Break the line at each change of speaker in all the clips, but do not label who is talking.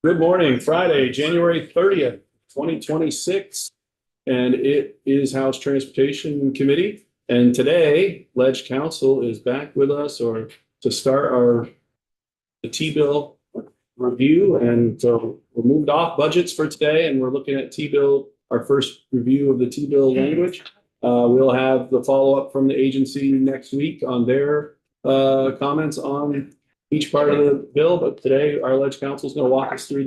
Good morning, Friday, January 30th, 2026. And it is House Transportation Committee. And today, Ledge Council is back with us or to start the T-bill review. And so we moved off budgets for today and we're looking at T-bill, our first review of the T-bill language. We'll have the follow-up from the agency next week on their comments on each part of the bill, but today our Ledge Council is going to walk us through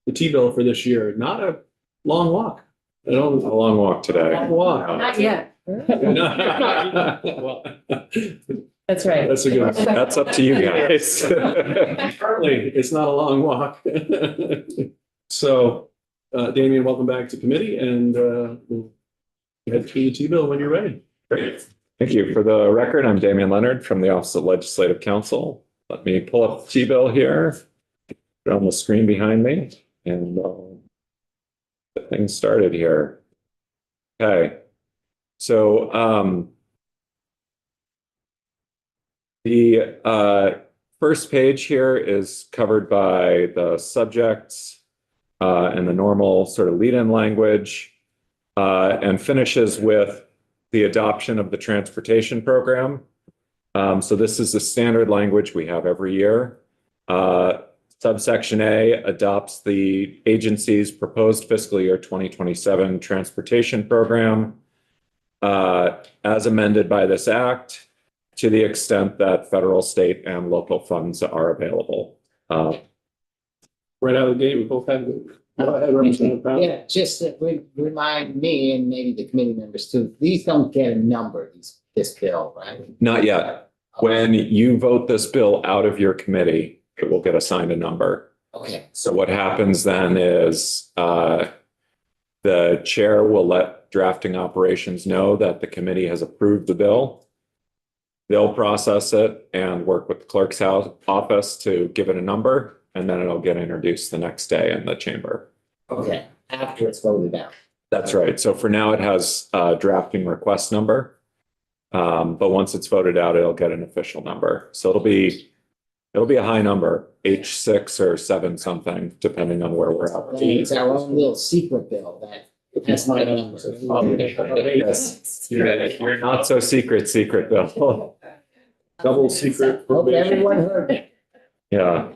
the T-bill for this year. Not a long walk.
A long walk today.
Long walk.
Not yet.
Well,
That's right.
that's a good.
That's up to you guys.
Partly, it's not a long walk. So, Damian, welcome back to committee, and we'll head through the T-bill when you're ready.
Great. Thank you. For the record, I'm Damian Leonard from the Office of Legislative Counsel. Let me pull up the T-bill here, put it on the screen behind me, and get things started here. Okay. So the first page here is covered by the subjects and the normal sort of lead-in language, and finishes with the adoption of the transportation program. So this is the standard language we have every year. Subsection A adopts the agency's proposed fiscal year 2027 transportation program as amended by this act to the extent that federal, state, and local funds are available.
Right out of the gate, we both have. Go ahead, Representative Brown.
Yeah, just to remind me and maybe the committee members too, these don't get a number, this bill, right?
Not yet. When you vote this bill out of your committee, it will get assigned a number.
Okay,
So what happens then is the chair will let drafting operations know that the committee has approved the bill. They'll process it and work with the clerk's office to give it a number, and then it'll get introduced the next day in the chamber.
okay, after it's voted out.
That's right. So for now, it has a drafting request number. But once it's voted out, it'll get an official number. So it'll be a high number, H6 or 7 something, depending on where we're at.
It's our own little secret bill that has my number.
Yes, you're not so secret bill.
Double secret.
Hope everyone heard it.
Yeah.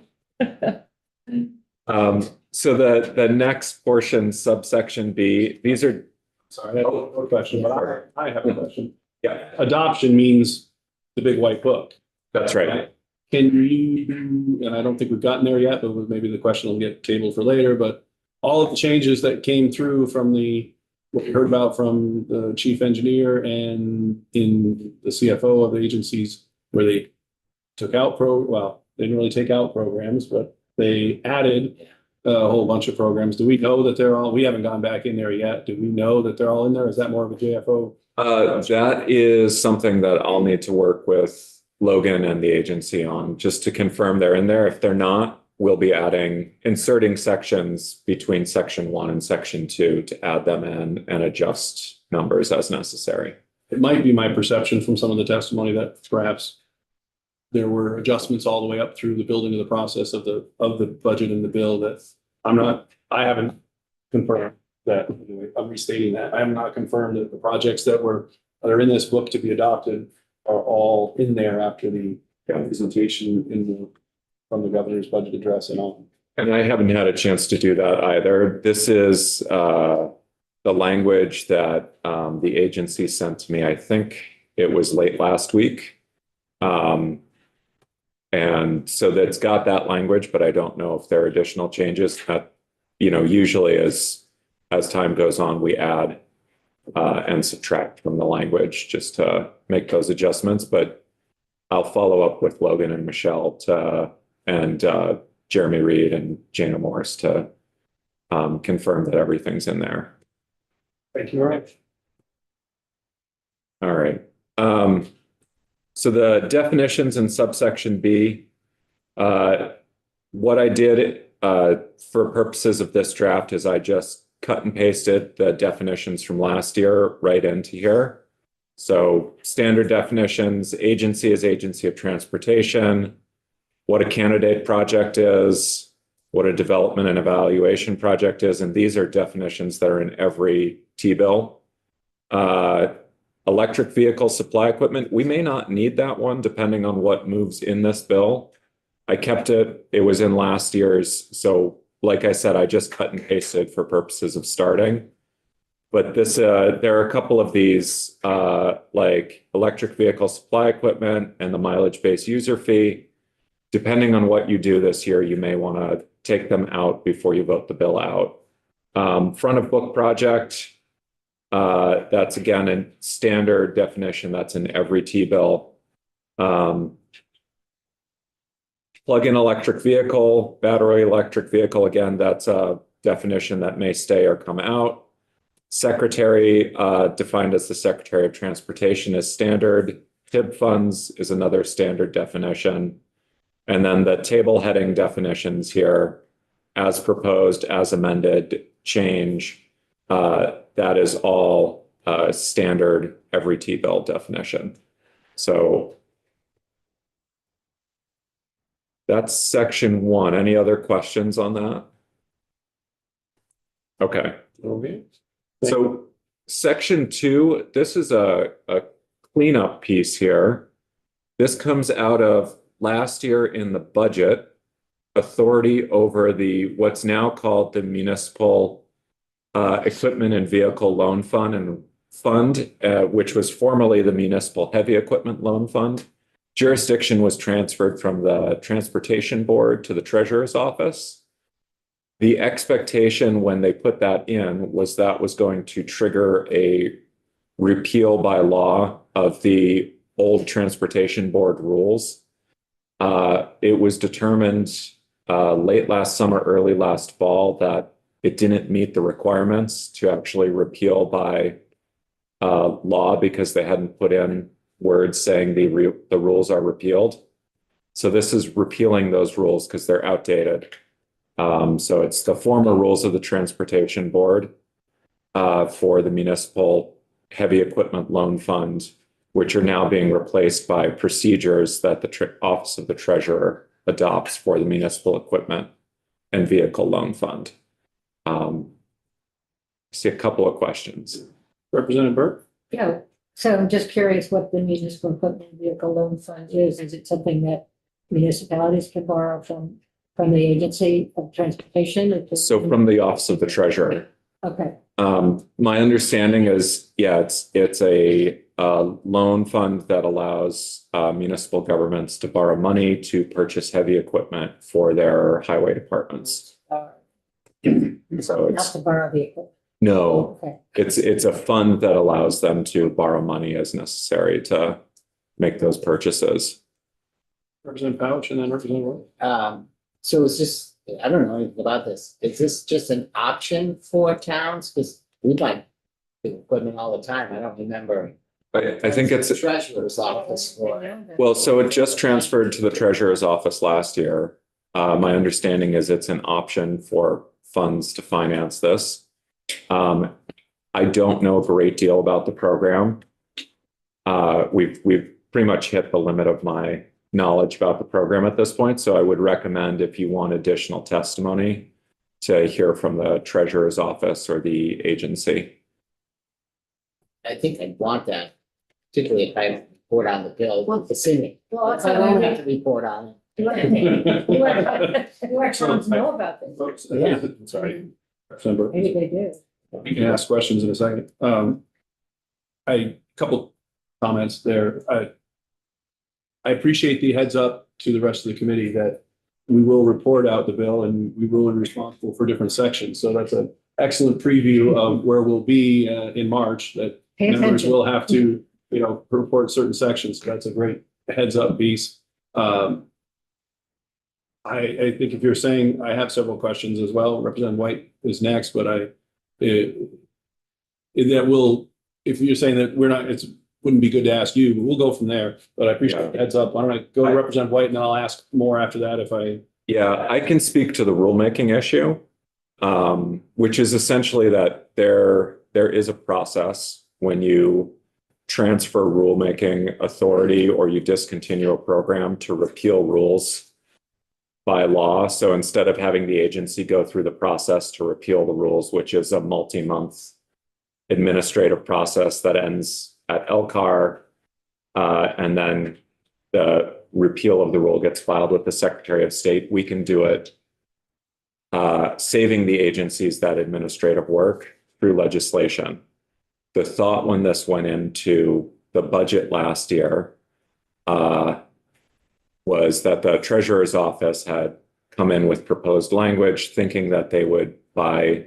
So the next portion, subsection B, these are.
Sorry, I have a question, but I have a question.
Yeah,
Adoption means the big white book.
that's right.
Can you, and I don't think we've gotten there yet, but maybe the question will get tabled for later, but all of the changes that came through from what we heard about from the chief engineer and in the CFO of the agencies where they took out they didn't really take out programs, but they added a whole bunch of programs. Do we know that we haven't gone back in there yet. Do we know that they're all in there? Is that more of a JFO?
That is something that I'll need to work with Logan and the agency on, just to confirm they're in there. If they're not, we'll be inserting sections between section 1 and section 2 to add them in and adjust numbers as necessary.
It might be my perception from some of the testimony that perhaps there were adjustments all the way up through the building of the process of the budget and the bill that I haven't confirmed that. I'm restating that. I have not confirmed that the projects that are in this book to be adopted are all in there after the presentation from the governor's budget address and all.
And I haven't had a chance to do that either. This is the language that the agency sent to me. I think it was late last week. And so that's got that language, but I don't know if there are additional changes that, usually as time goes on, we add and subtract from the language just to make those adjustments. But I'll follow up with Logan and Michelle and Jeremy Reed and Jana Morris to confirm that everything's in there.
Thank you very much.
All right. So the definitions in subsection B, what I did for purposes of this draft is I just cut and pasted the definitions from last year right into here. So standard definitions: agency is agency of transportation, what a candidate project is, what a development and evaluation project is, and these are definitions that are in every T-bill. Electric vehicle supply equipment, we may not need that one depending on what moves in this bill. I kept it, it was in last year's, so like I said, I just cut and pasted for purposes of starting. But this, there are a couple of these, like electric vehicle supply equipment and the mileage-based user fee. Depending on what you do this year, you may want to take them out before you vote the bill out. Front of book project, that's again a standard definition that's in every T-bill. Plug-in electric vehicle, battery electric vehicle, again, that's a definition that may stay or come out. Secretary, defined as the Secretary of Transportation, is standard. TIB funds is another standard definition. And then the table heading definitions here, as proposed, as amended, change, that is all standard every T-bill definition. So that's section 1. Any other questions on that? Okay.
Okay.
So section 2, this is a cleanup piece here. This comes out of last year in the budget, authority over the what's now called the Municipal Equipment and Vehicle Loan Fund, which was formerly the Municipal Heavy Equipment Loan Fund. Jurisdiction was transferred from the Transportation Board to the Treasurer's Office. The expectation when they put that in was that was going to trigger a repeal by law of the old Transportation Board rules. It was determined late last summer, early last fall, that it didn't meet the requirements to actually repeal by law because they hadn't put in words saying the rules are repealed. So this is repealing those rules because they're outdated. So it's the former rules of the Transportation Board for the Municipal Heavy Equipment Loan Fund, which are now being replaced by procedures that the Office of the Treasurer adopts for the Municipal Equipment and Vehicle Loan Fund. I see a couple of questions.
Representative Burke?
Yeah, so I'm just curious what the municipal equipment vehicle loan fund is. Is it something that municipalities can borrow from the agency of transportation?
So from the Office of the Treasurer.
Okay,
My understanding is, yeah, it's a loan fund that allows municipal governments to borrow money to purchase heavy equipment for their highway departments. So
not
it's,
to borrow vehicle.
no,
Okay,
it's a fund that allows them to borrow money as necessary to make those purchases.
Representative Pouch and then Representative Roy.
So is this, I don't know anything about this. Is this just an option for towns? Because we buy equipment all the time. I don't remember.
I think it's,
The Treasurer's office for.
well, so it just transferred to the Treasurer's Office last year. My understanding is it's an option for funds to finance this. I don't know a great deal about the program. We've pretty much hit the limit of my knowledge about the program at this point. So I would recommend, if you want additional testimony, to hear from the Treasurer's Office or the agency.
I think I'd want that, particularly if I report on the bill with the city.
Well, that's
I
what
don't
I
have to report on it.
You actually know about this.
Folks,
Yeah.
Sorry. Representative Burke.
Maybe they do.
You can ask questions in a second. Couple comments there. I appreciate the heads up to the rest of the committee that we will report out the bill and we will be responsible for different sections. So that's an excellent preview of where we'll be in March, that
Pay
members
attention.
will have to, report certain sections. So that's a great heads up piece. I think if you're saying, I have several questions as well. Representative White is next, but if you're saying that we're not, wouldn't be good to ask you, but we'll go from there. But I appreciate the heads up. Why don't I go to Representative White and then I'll ask more after that if I.
Yeah, I can speak to the rulemaking issue, which is essentially that there is a process when you transfer rulemaking authority or you discontinue a program to repeal rules. by law. So instead of having the agency go through the process to repeal the rules, which is a multi-month administrative process that ends at LCAR, and then the repeal of the rule gets filed with the Secretary of State, we can do it, saving the agencies that administrative work through legislation. The thought when this went into the budget last year was that the treasurer's office had come in with proposed language, thinking that they would, by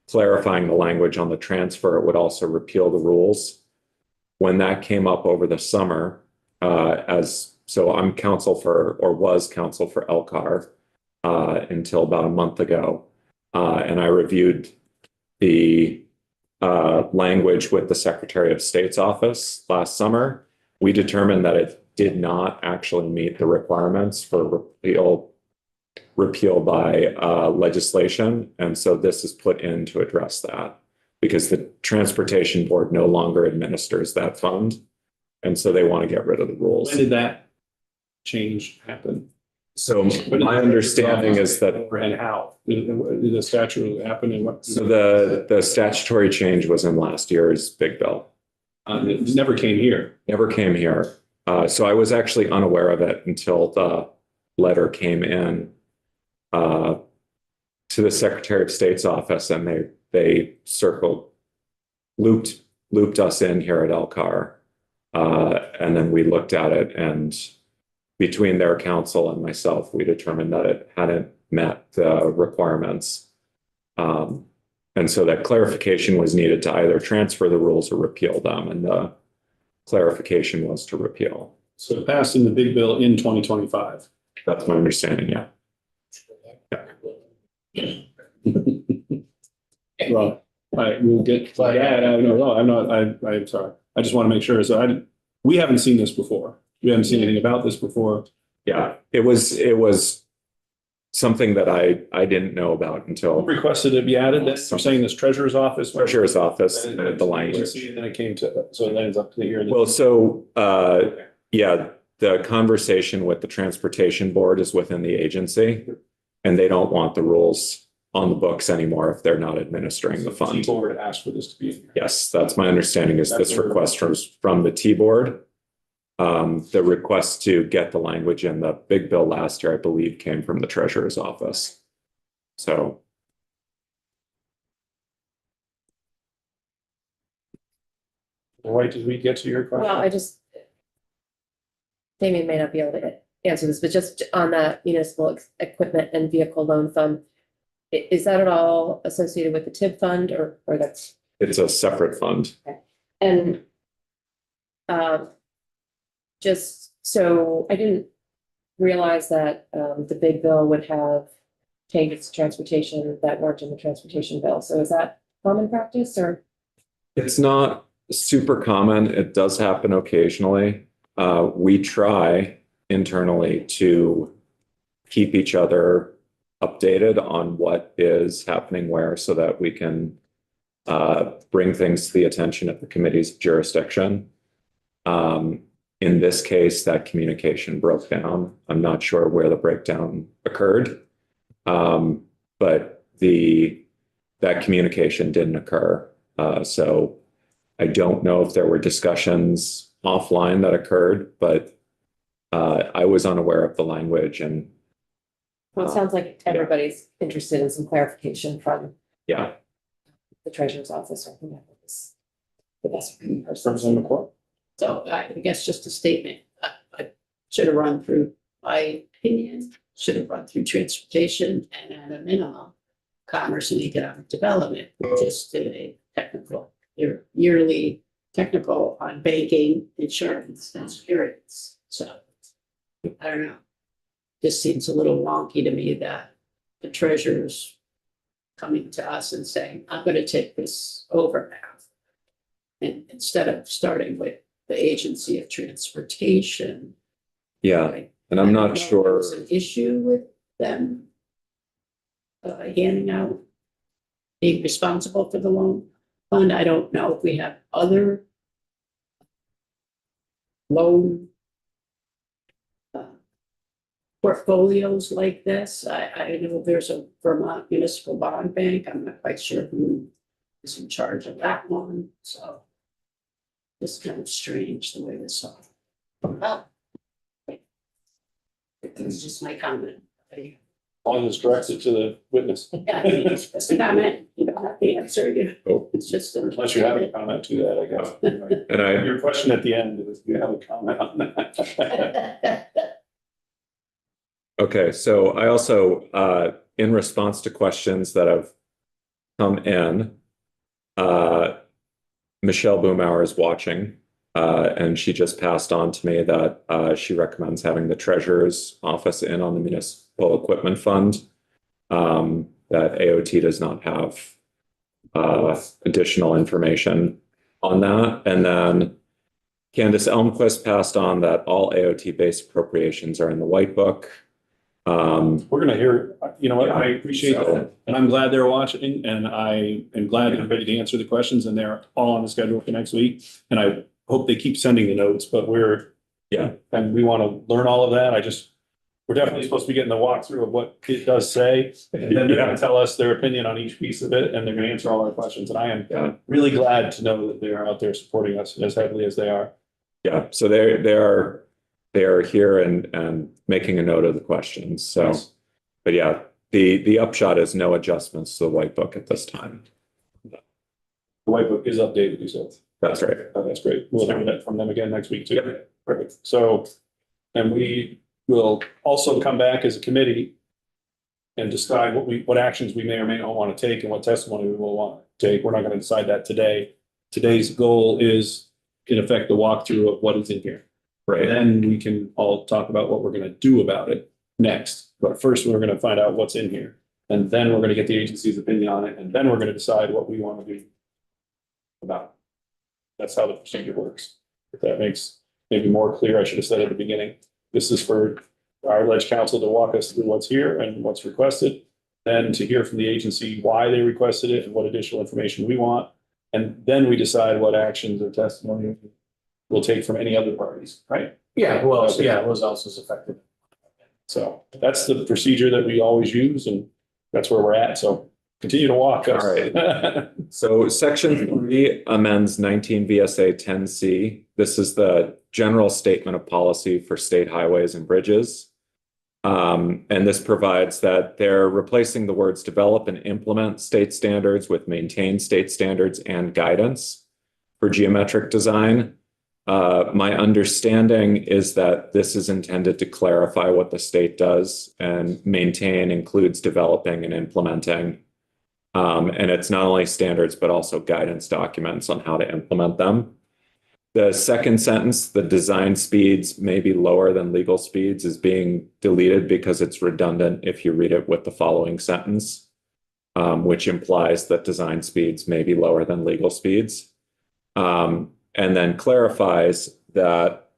clarifying the language on the transfer, it would also repeal the rules. When that came up over the summer, so I'm counsel for, or was counsel for LCAR until about a month ago. And I reviewed the language with the Secretary of State's office last summer. We determined that it did not actually meet the requirements for repeal by legislation. And so this is put in to address that, because the Transportation Board no longer administers that fund. And so they want to get rid of the rules.
When did that change happen?
So my understanding is that,
And how? Did the statute happen and what?
so the statutory change was in last year's big bill.
It never came here.
Never came here. So I was actually unaware of it until the letter came in to the Secretary of State's office, and they looped us in here at LCAR. And then we looked at it, and between their counsel and myself, we determined that it hadn't met the requirements. And so that clarification was needed to either transfer the rules or repeal them. And the clarification was to repeal.
So it passed in the big bill in 2025.
That's my understanding, yeah.
Well, we'll get to that. I'm sorry. I just want to make sure. So we haven't seen this before. We haven't seen anything about this before.
Yeah, it was something that I didn't know about until
Requested it be added. That you're saying this treasurer's office.
Treasurer's office
And
added the language.
And then it came to, so it ends up to here.
Well, so, yeah, the conversation with the Transportation Board is within the agency, and they don't want the rules on the books anymore if they're not administering the fund.
Board asked for this to be in here.
Yes, that's my understanding, is this request from the T-Board. The request to get the language in the big bill last year, I believe, came from the Treasurer's office. So.
Right, did we get to your question?
Well, Damien may not be able to answer this, but just on that municipal equipment and vehicle loan fund, is that at all associated with the TIB fund or that's?
It's a separate fund.
And just so I didn't realize that the big bill would have changes to transportation that weren't in the transportation bill. So is that common practice or?
It's not super common. It does happen occasionally. We try internally to keep each other updated on what is happening where, so that we can bring things to the attention of the committee's jurisdiction. In this case, that communication broke down. I'm not sure where the breakdown occurred, but that communication didn't occur. So I don't know if there were discussions offline that occurred, but I was unaware of the language. And
Well, it sounds like everybody's interested in some clarification from
yeah,
the treasurer's office or whoever is the best person.
Representative McCoy?
So I guess just a statement, I should have run through, my opinion, should have run through transportation and at a minimum, commerce and economic development, just a technical, your yearly technical on banking, insurance, and securities. So I don't know. Just seems a little wonky to me that the treasurer's coming to us and saying, I'm going to take this over now. And instead of starting with the Agency of Transportation.
yeah.
like,
And I'm
I
not
don't know if
sure.
there's an issue with them handing out, being responsible for the loan fund. I don't know if we have other loan portfolios like this. I know there's a Vermont Municipal Bond Bank. I'm not quite sure who is in charge of that one, so it's kind of strange the way this all. Well, it's just my comment.
On this directed to the witness,
Yeah, it's just a comment. You don't have to answer it.
Oh.
It's just.
unless you have a comment to that, I guess.
And I,
Your question at the end, is do you have a comment on that?
okay, so I also, in response to questions that have come in, Michelle Boomauer is watching, and she just passed on to me that she recommends having the treasurer's office in on the municipal equipment fund. That AOT does not have additional information on that. And then Candace Elmquist passed on that all AOT-based appropriations are in the White Book.
We're gonna hear, you know what, I appreciate
So-
that, and I'm glad they're watching, and I am glad they're ready to answer the questions, and they're all on the schedule for next week. And I hope they keep sending the notes, but
Yeah.
and we want to learn all of that. We're definitely supposed to be getting the walkthrough of what it does say. And then they're gonna tell us their opinion on each piece of it, and they're gonna answer all our questions, and I am
Yeah.
really glad to know that they're out there supporting us as heavily as they are.
Yeah, so they are here and making a note of the questions. So,
Yes.
but yeah, the upshot is no adjustments to the White Book at this time.
The white book is updated, you said.
That's right.
Oh, that's great. We'll hear that from them again next week too.
Yep.
Perfect. So, and we will also come back as a committee and decide what actions we may or may not want to take and what testimony we will want to take. We're not going to decide that today. Today's goal is, in effect, the walkthrough of what is in here.
Right.
Then we can all talk about what we're going to do about it next. But first, we're going to find out what's in here. And then we're going to get the agency's opinion on it. And then we're going to decide what we want to do about it. That's how the procedure works. If that makes maybe more clear, I should have said at the beginning. This is for our ledge council to walk us through what's here and what's requested. Then to hear from the agency why they requested it and what additional information we want. And then we decide what actions or testimony we'll take from any other parties, right?
Yeah, well, yeah, who else is affected?
So that's the procedure that we always use, and that's where we're at. So continue to walk us.
All right. So section 3 amends 19 VSA 10C. This is the general statement of policy for state highways and bridges. And this provides that they're replacing the words develop and implement state standards with maintain state standards and guidance for geometric design. My understanding is that this is intended to clarify what the state does, and maintain includes developing and implementing. And it's not only standards, but also guidance documents on how to implement them. The second sentence, the design speeds may be lower than legal speeds, is being deleted because it's redundant if you read it with the following sentence, which implies that design speeds may be lower than legal speeds. And then clarifies that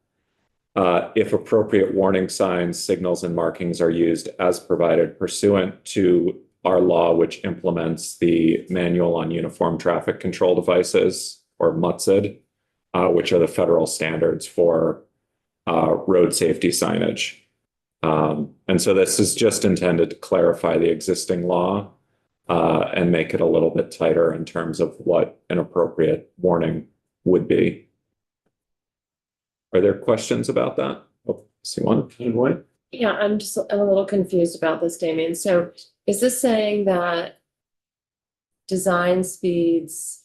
if appropriate warning signs, signals, and markings are used as provided pursuant to our law, which implements the Manual on Uniform Traffic Control Devices, or MUTSID, which are the federal standards for road safety signage. And so this is just intended to clarify the existing law and make it a little bit tighter in terms of what an appropriate warning would be. Are there questions about that? Oh, see one.
Anyway,
Yeah, I'm a little confused about this, Damien. So is this saying that design speeds,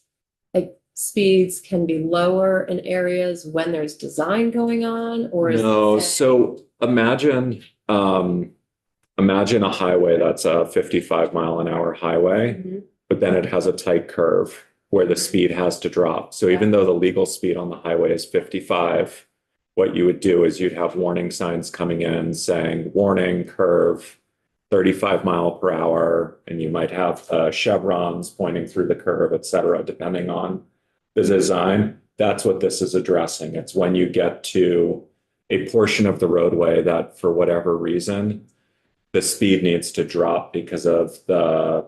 like speeds can be lower in areas when there's design going on, or is it
No,
saying-
so imagine a highway that's a 55-mile-an-hour highway,
Mhm.
but then it has a tight curve where the speed has to drop. So even though the legal speed on the highway is 55, what you would do is you'd have warning signs coming in saying, warning, curve, 35 mile per hour, and you might have chevrons pointing through the curve, et cetera, depending on the design. That's what this is addressing. It's when you get to a portion of the roadway that, for whatever reason, the speed needs to drop because of the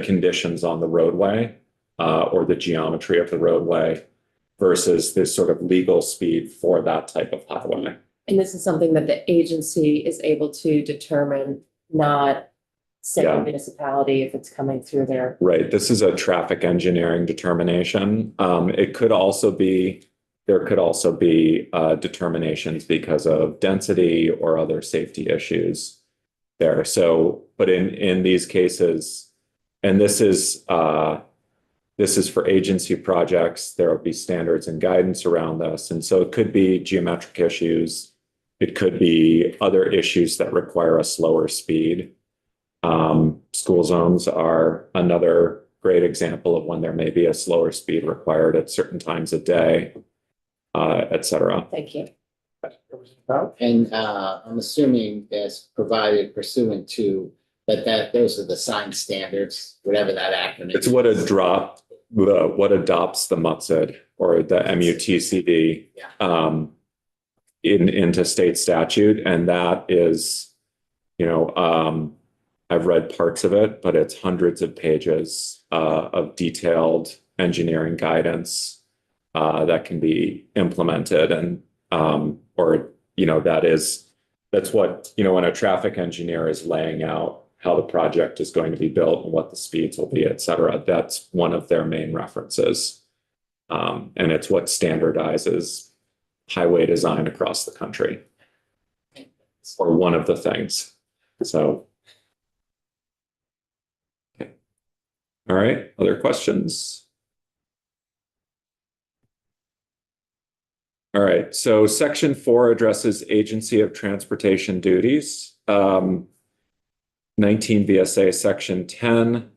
conditions on the roadway or the geometry of the roadway versus this sort of legal speed for that type of highway.
And this is something that the agency is able to determine, not say
Yeah.
a municipality if it's coming through there.
Right, this is a traffic engineering determination. It could also be, there could also be determinations because of density or other safety issues there. So, but in these cases, and this is for agency projects, there will be standards and guidance around this. And so it could be geometric issues. It could be other issues that require a slower speed. School zones are another great example of when there may be a slower speed required at certain times of day, et cetera.
Thank you.
And I'm assuming that's provided pursuant to, that those are the sign standards, whatever that acronym.
It's what what adopts the MUTCD or the MUTCD into state statute. And that is, I've read parts of it, but it's hundreds of pages of detailed engineering guidance that can be implemented. And that's what, when a traffic engineer is laying out how the project is going to be built and what the speeds will be, et cetera, that's one of their main references. And it's what standardizes highway design across the country, or one of the things. So. Okay. All right, other questions? All right, so section 4 addresses agency of transportation duties. 19 VSA section 10.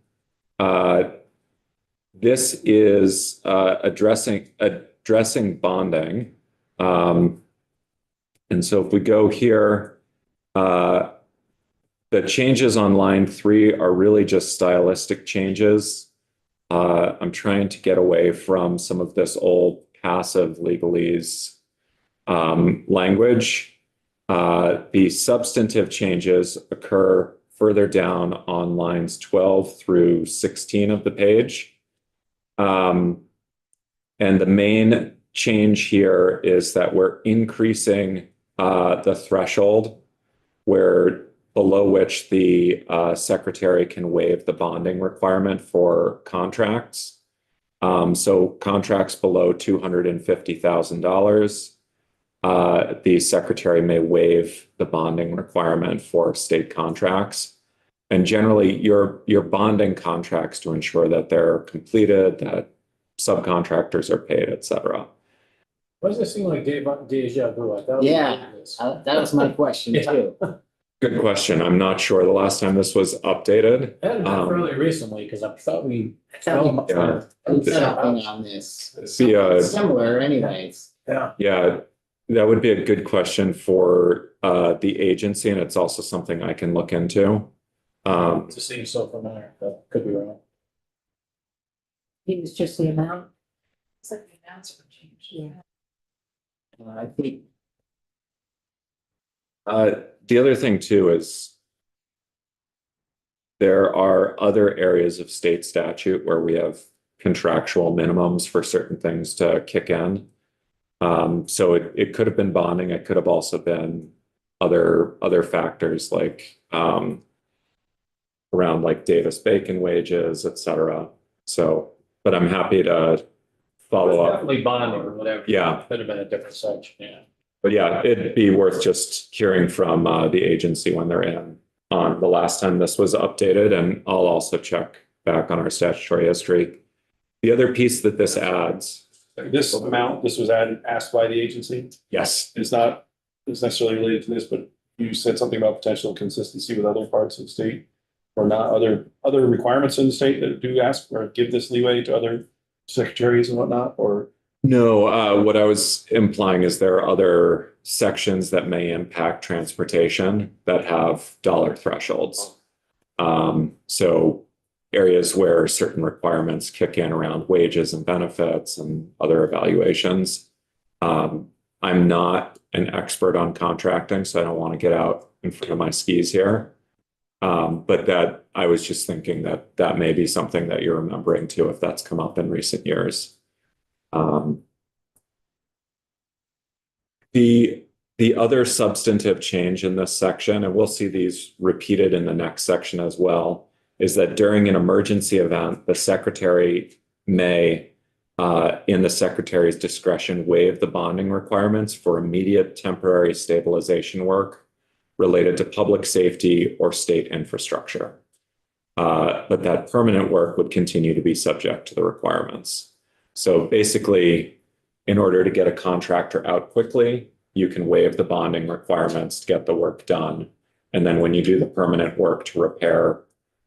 This is addressing bonding. And so if we go here, the changes on line 3 are really just stylistic changes. I'm trying to get away from some of this old passive legalese language. The substantive changes occur further down on lines 12 through 16 of the page. And the main change here is that we're increasing the threshold below which the secretary can waive the bonding requirement for contracts. So contracts below $250,000, the secretary may waive the bonding requirement for state contracts. And generally, your bonding contracts to ensure that they're completed, that subcontractors are paid, et cetera.
Why does it seem like deja vu? I thought we
Yeah.
did this.
That was my question too.
Good question. I'm not sure the last time this was updated.
That had been fairly recently, because I thought we.
Yeah.
Something on this.
Yeah.
Similar anyways.
Yeah.
Yeah, that would be a good question for the agency, and it's also something I can look into.
It just seems so familiar, but could be wrong.
It was just the amount.
It's like the announcement change.
Yeah.
I think
The other thing too is there are other areas of state statute where we have contractual minimums for certain things to kick in. So it could have been bonding. It could have also been other factors like around like Davis-Bacon wages, et cetera. So, but I'm happy to follow up.
Definitely bonding or whatever.
Yeah.
Could have been a different section, yeah.
But yeah, it'd be worth just hearing from the agency when they're in on the last time this was updated, and I'll also check back on our statutory history. The other piece that this adds.
This amount, this was asked by the agency.
Yes.
It's not necessarily related to this, but you said something about potential consistency with other parts of the state or not other requirements in the state that do ask or give this leeway to other secretaries and whatnot, or?
No, what I was implying is there are other sections that may impact transportation that have dollar thresholds. So areas where certain requirements kick in around wages and benefits and other evaluations. I'm not an expert on contracting, so I don't want to get out in front of my skis here. But that I was just thinking that may be something that you're remembering too, if that's come up in recent years. The The other substantive change in this section, and we'll see these repeated in the next section as well, is that during an emergency event, the secretary may, in the secretary's discretion, waive the bonding requirements for immediate temporary stabilization work related to public safety or state infrastructure. But that permanent work would continue to be subject to the requirements. So basically, in order to get a contractor out quickly, you can waive the bonding requirements to get the work done. And then when you do the permanent work to repair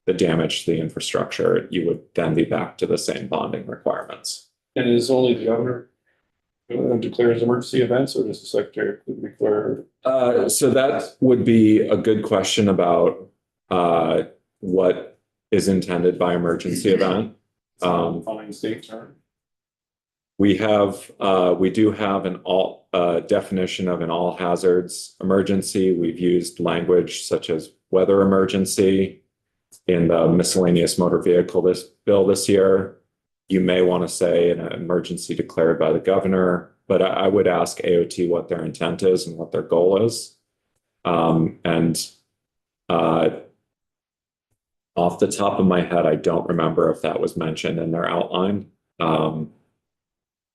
the damage to the infrastructure, you would then be back to the same bonding requirements.
And is only the governor declares emergency events, or does the secretary declare?
So that would be a good question about what is intended by emergency event.
Fine state term.
We do have an all definition of an all hazards emergency. We've used language such as weather emergency in the miscellaneous motor vehicle bill this year. You may want to say an emergency declared by the governor, but I would ask AOT what their intent is and what their goal is. Off the top of my head, I don't remember if that was mentioned in their outline.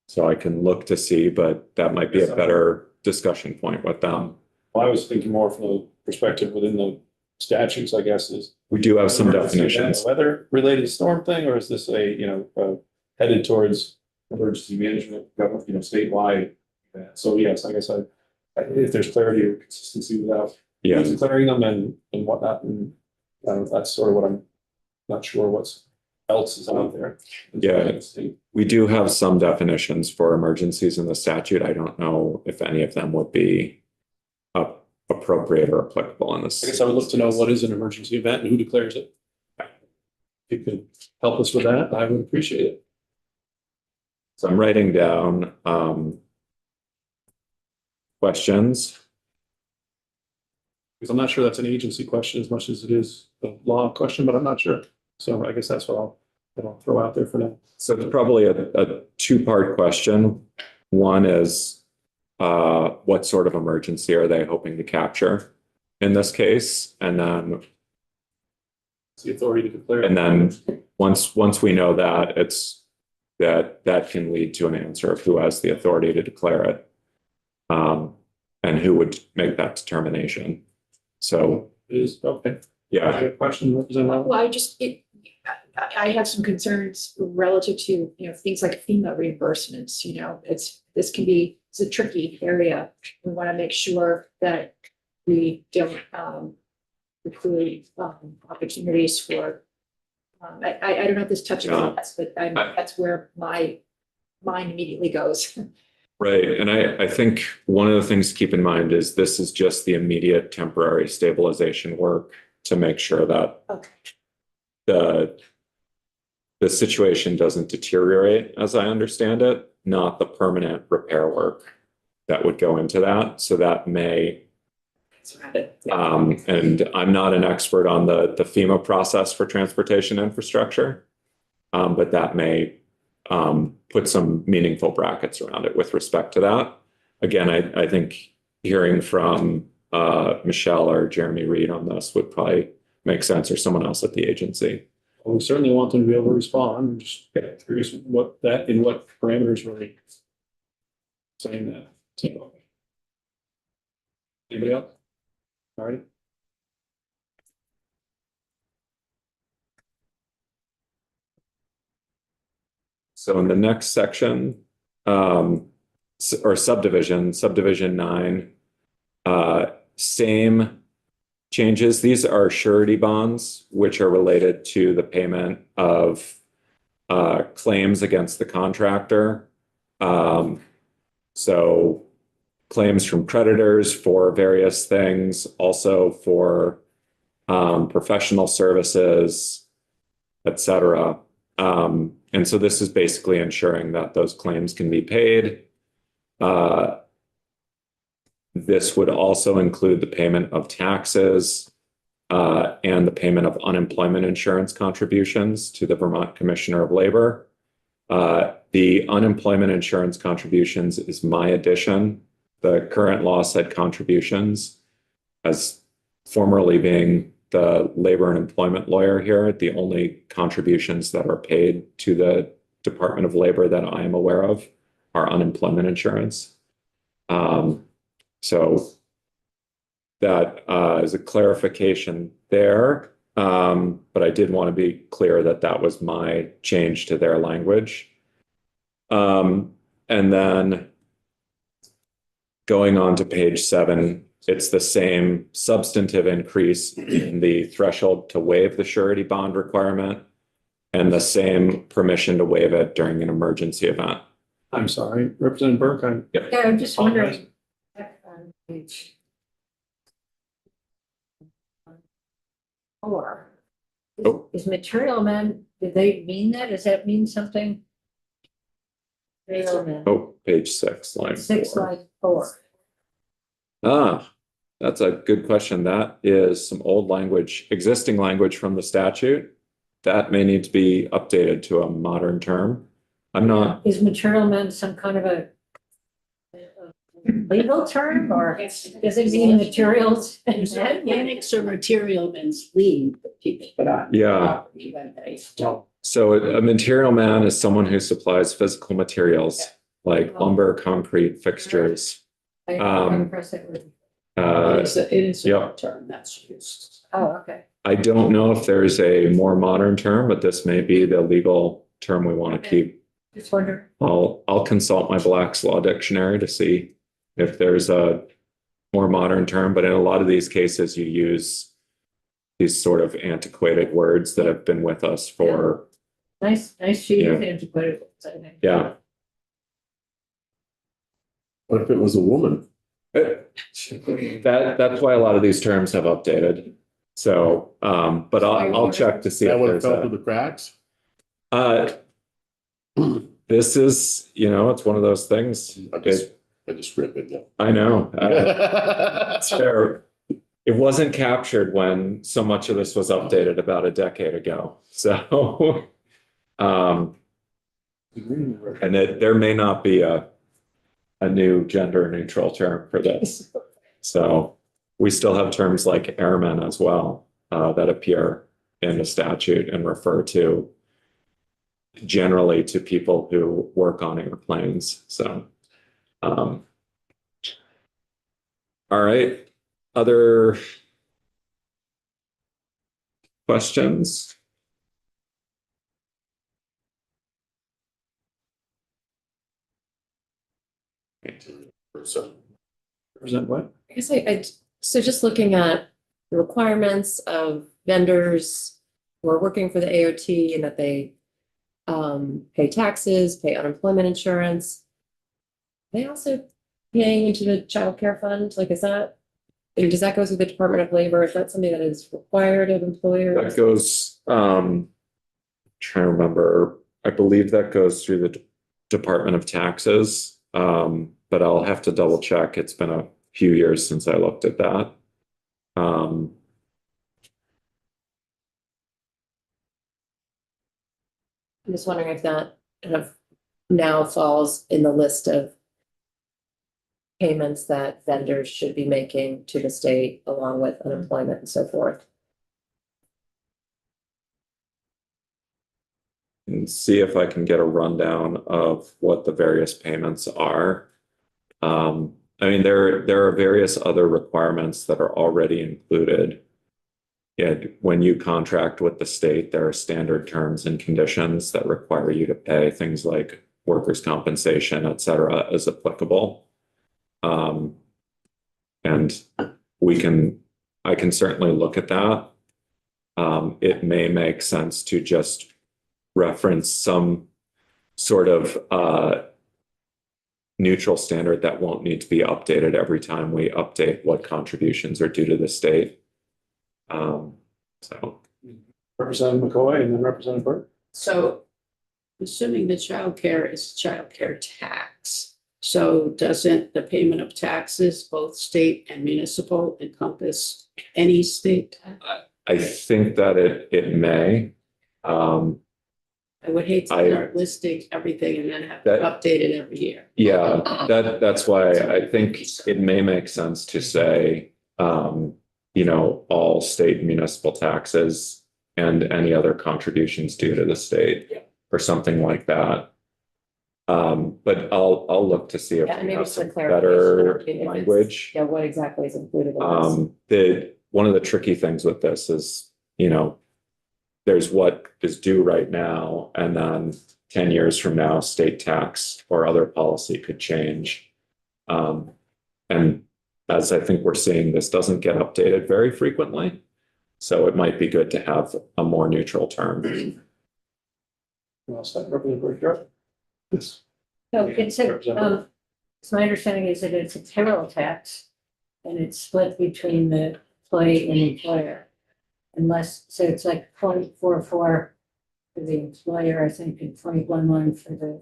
So I can look to see, but that might be a better discussion point with them.
Well, I was thinking more from the perspective within the statutes, I guess, is.
We do have some
Emergency event,
definitions.
Weather related storm thing, or is this headed towards emergency management, government, statewide? So yes, I guess if there's clarity or consistency without
Yeah,
declaring them and whatnot, and that's sort of what I'm not sure what's else is out there.
Yeah. we do have some definitions for emergencies in the statute. I don't know if any of them would be appropriate or applicable in this.
I guess I would look to know what is an emergency event and who declares it. If you could help us with that, I would appreciate it.
So I'm writing down questions.
Because I'm not sure that's an agency question as much as it is a law question, but I'm not sure. So I guess that's what I'll throw out there for now.
So it's probably a two-part question. One is what sort of emergency are they hoping to capture in this case? And then
It's the authority to declare.
And then once we know that, it's that can lead to an answer of who has the authority to declare it, and who would make that determination. So
Is, okay.
yeah,
Good question, Representative.
Well, I have some concerns relative to, things like FEMA reimbursements, it's a tricky area. We want to make sure that we don't preclude opportunities for, I don't know if this touches on this, but that's where my mind immediately goes.
right. And I think one of the things to keep in mind is this is just the immediate temporary stabilization work to make sure that
Okay.
the situation doesn't deteriorate, as I understand it, not the permanent repair work that would go into that. So that may,
That's right.
and I'm not an expert on the FEMA process for transportation infrastructure, but that may put some meaningful brackets around it with respect to that. Again, I think hearing from Michelle or Jeremy Reed on this would probably make sense, or someone else at the agency.
Well, we certainly want them to be able to respond. I'm just curious in what parameters were they saying that. So, anybody else? All right.
So in the next section, or subdivision 9, same changes. These are surety bonds, which are related to the payment of claims against the contractor. So claims from creditors for various things, also for professional services, etc. And so this is basically ensuring that those claims can be paid. This would also include the payment of taxes and the payment of unemployment insurance contributions to the Vermont Commissioner of Labor. The unemployment insurance contributions is my addition. the current law said contributions. As formerly being the labor and employment lawyer here, the only contributions that are paid to the Department of Labor that I am aware of are unemployment insurance. So that is a clarification there. But I did want to be clear that that was my change to their language. And then going on to page 7, it's the same substantive increase in the threshold to waive the surety bond requirement and the same permission to waive it during an emergency event.
I'm sorry, Representative Burke,
Yeah, I'm just wondering. On page 4.
Oh.
Is material man, did they mean that? Does that mean something? Material man,
Oh, page 6, line
6
4.
line 4.
Ah, that's a good question. That is some old language, existing language from the statute. That may need to be updated to a modern term. I'm not,
Is material man some kind of a legal term, or does it mean materials?
Mechanics or material means lien that people put on.
Yeah.
property when they don't.
so a material man is someone who supplies physical materials like lumber, concrete, fixtures.
I
Um,
press it with-
It is a
yeah.
term that's used.
Oh, okay.
I don't know if there's a more modern term, but this may be the legal term we want to keep.
Just wonder.
I'll consult my Black's Law Dictionary to see if there's a more modern term, but in a lot of these cases, you use these sort of antiquated words that have been with us for,
Nice sheet
Yeah.
of antiquated. I think.
yeah.
What if it was a woman?
That's why a lot of these terms have updated. So, but I'll check to see
That
if
would have
there's
fell through
a,
the cracks?
this is, it's one of those things.
I just ripped it.
I know. It's fair. It wasn't captured when so much of this was updated about a decade ago. So, and there may not be a new gender neutral term for this. So we still have terms like airmen as well, that appear in the statute and refer to generally to people who work on airplanes. So, all right. Other questions?
Representative what?
I guess so just looking at the requirements of vendors who are working for the AOT and that they pay taxes, pay unemployment insurance. They also paying into the child care fund, like does that go through the Department of Labor? Is that something that is required of employers?
That goes, trying to remember, I believe that goes through the Department of Taxes. But I'll have to double check. It's been a few years since I looked at that. I'm
just wondering if that kind of now falls in the list of payments that vendors should be making to the state along with unemployment and so forth.
and see if I can get a rundown of what the various payments are. I mean, there are various other requirements that are already included. Yeah, when you contract with the state, there are standard terms and conditions that require you to pay things like workers' compensation, et cetera, as applicable. And I can certainly look at that. It may make sense to just reference some sort of neutral standard that won't need to be updated every time we update what contributions are due to the state. So
Representative McCoy and then Representative Burke.
So assuming the childcare is childcare tax, so doesn't the payment of taxes, both state and municipal, encompass any state tax?
I think that it may.
I would hate to
I-
start listing everything and then have to
That-
update it every year.
Yeah, that's why I think it may make sense to say, all state municipal taxes and any other contributions due to the state or something like that. But I'll look to see if
Yeah,
we
maybe
have
some
some
clarification,
better
if it's-
language.
Yeah, what exactly is included in this?
One of the tricky things with this is, there's what is due right now, and then 10 years from now, state tax or other policy could change. And as I think we're seeing, this doesn't get updated very frequently. So it might be good to have a more neutral term.
Well, start Representative Bergeron. Yes.
So it's so my understanding is that it's a payroll tax and it's split between the employee and employer. So it's like 0.44 for the employer, I think, and 0.11 for the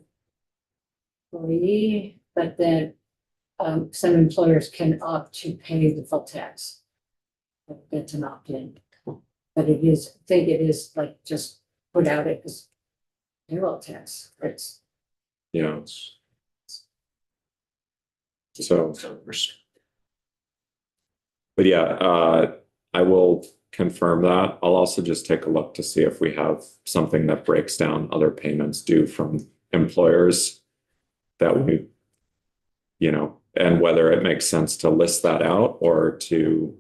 employee, but then some employers can opt to pay the full tax. That's an opt-in. But I think it is like just put out as payroll tax. It's
So, but yeah, I will confirm that. I'll also just take a look to see if we have something that breaks down other payments due from employers that we, and whether it makes sense to list that out or to,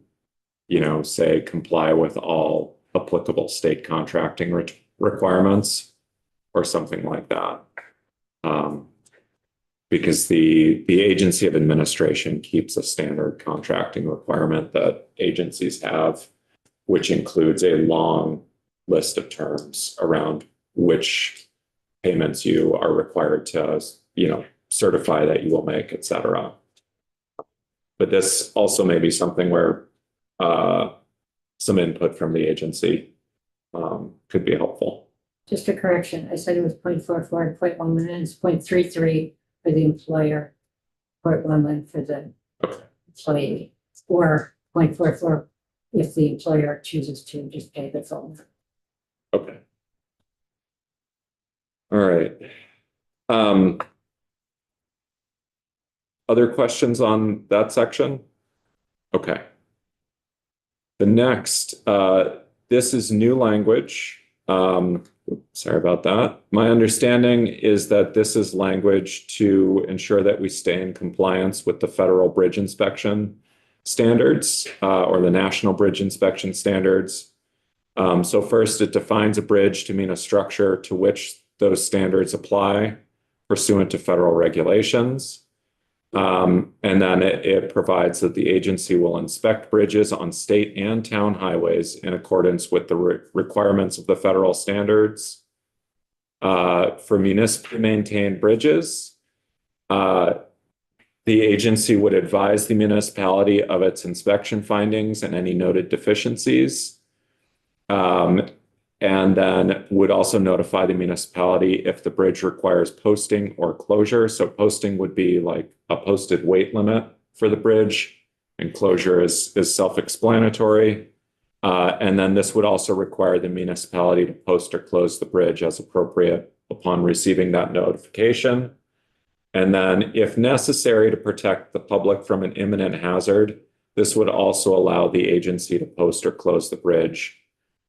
say comply with all applicable state contracting requirements or something like that. Because the agency of administration keeps a standard contracting requirement that agencies have, which includes a long list of terms around which payments you are required to, certify that you will make, et cetera. But this also may be something where some input from the agency could be helpful.
just a correction. I said it was 0.44 and 0.11, and it's 0.33 for the employer, 0.11 for the employee, or 0.44 if the employer chooses to just pay the full.
Okay. All right. Other questions on that section? Okay. The next, this is new language. Sorry about that. My understanding is that this is language to ensure that we stay in compliance with the federal bridge inspection standards, or the National Bridge Inspection Standards. So first, it defines a bridge to mean a structure to which those standards apply pursuant to federal regulations. And then it provides that the agency will inspect bridges on state and town highways in accordance with the requirements of the federal standards. For municipally maintained bridges, the agency would advise the municipality of its inspection findings and any noted deficiencies. And then would also notify the municipality if the bridge requires posting or closure. So posting would be like a posted weight limit for the bridge, and closure is self-explanatory. And then this would also require the municipality to post or close the bridge as appropriate upon receiving that notification. And then if necessary to protect the public from an imminent hazard, this would also allow the agency to post or close the bridge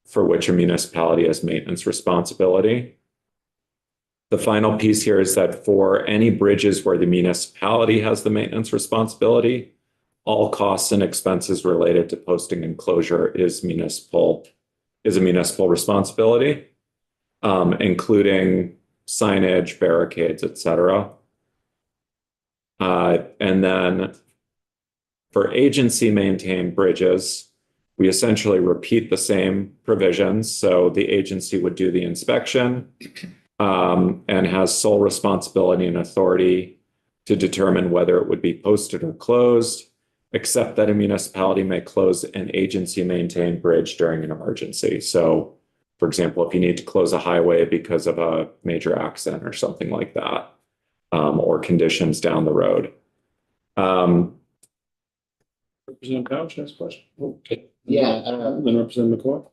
for which a municipality has maintenance responsibility. The final piece here is that for any bridges where the municipality has the maintenance responsibility, all costs and expenses related to posting and closure is a municipal responsibility, including signage, barricades, et cetera. And then for agency maintained bridges, we essentially repeat the same provisions. So the agency would do the inspection and has sole responsibility and authority to determine whether it would be posted or closed, except that a municipality may close an agency maintained bridge during an emergency. So, for example, if you need to close a highway because of a major accident or something like that, or conditions down the road.
Representative Couch has a question. Okay.
Yeah,
Then Representative McCoy.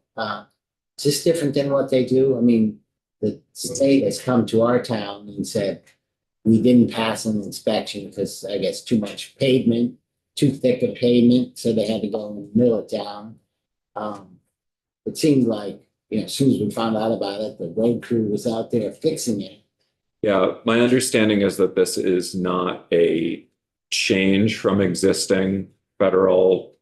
is this different than what they do? I mean, the state has come to our town and said, we didn't pass an inspection because I guess too much pavement, too thick a pavement, so they had to go and mill it down. It seemed like, as soon as we found out about it, the road crew was out there fixing it.
Yeah, my understanding is that this is not a change from existing federal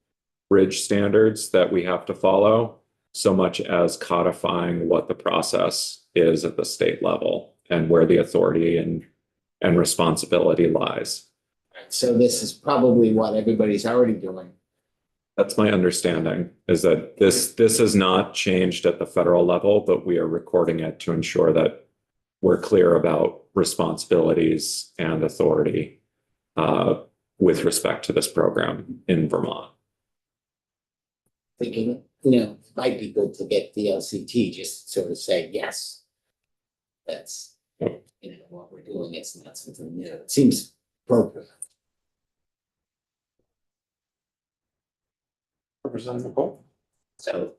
bridge standards that we have to follow, so much as codifying what the process is at the state level and where the authority and responsibility lies.
So this is probably what everybody's already doing.
That's my understanding, is that this is not changed at the federal level, but we are recording it to ensure that we're clear about responsibilities and authority with respect to this program in Vermont.
Thinking, it might be good to get the LCT just sort of say, yes. That's, what we're doing. It's not something new. It seems appropriate.
Representative Nicole?
So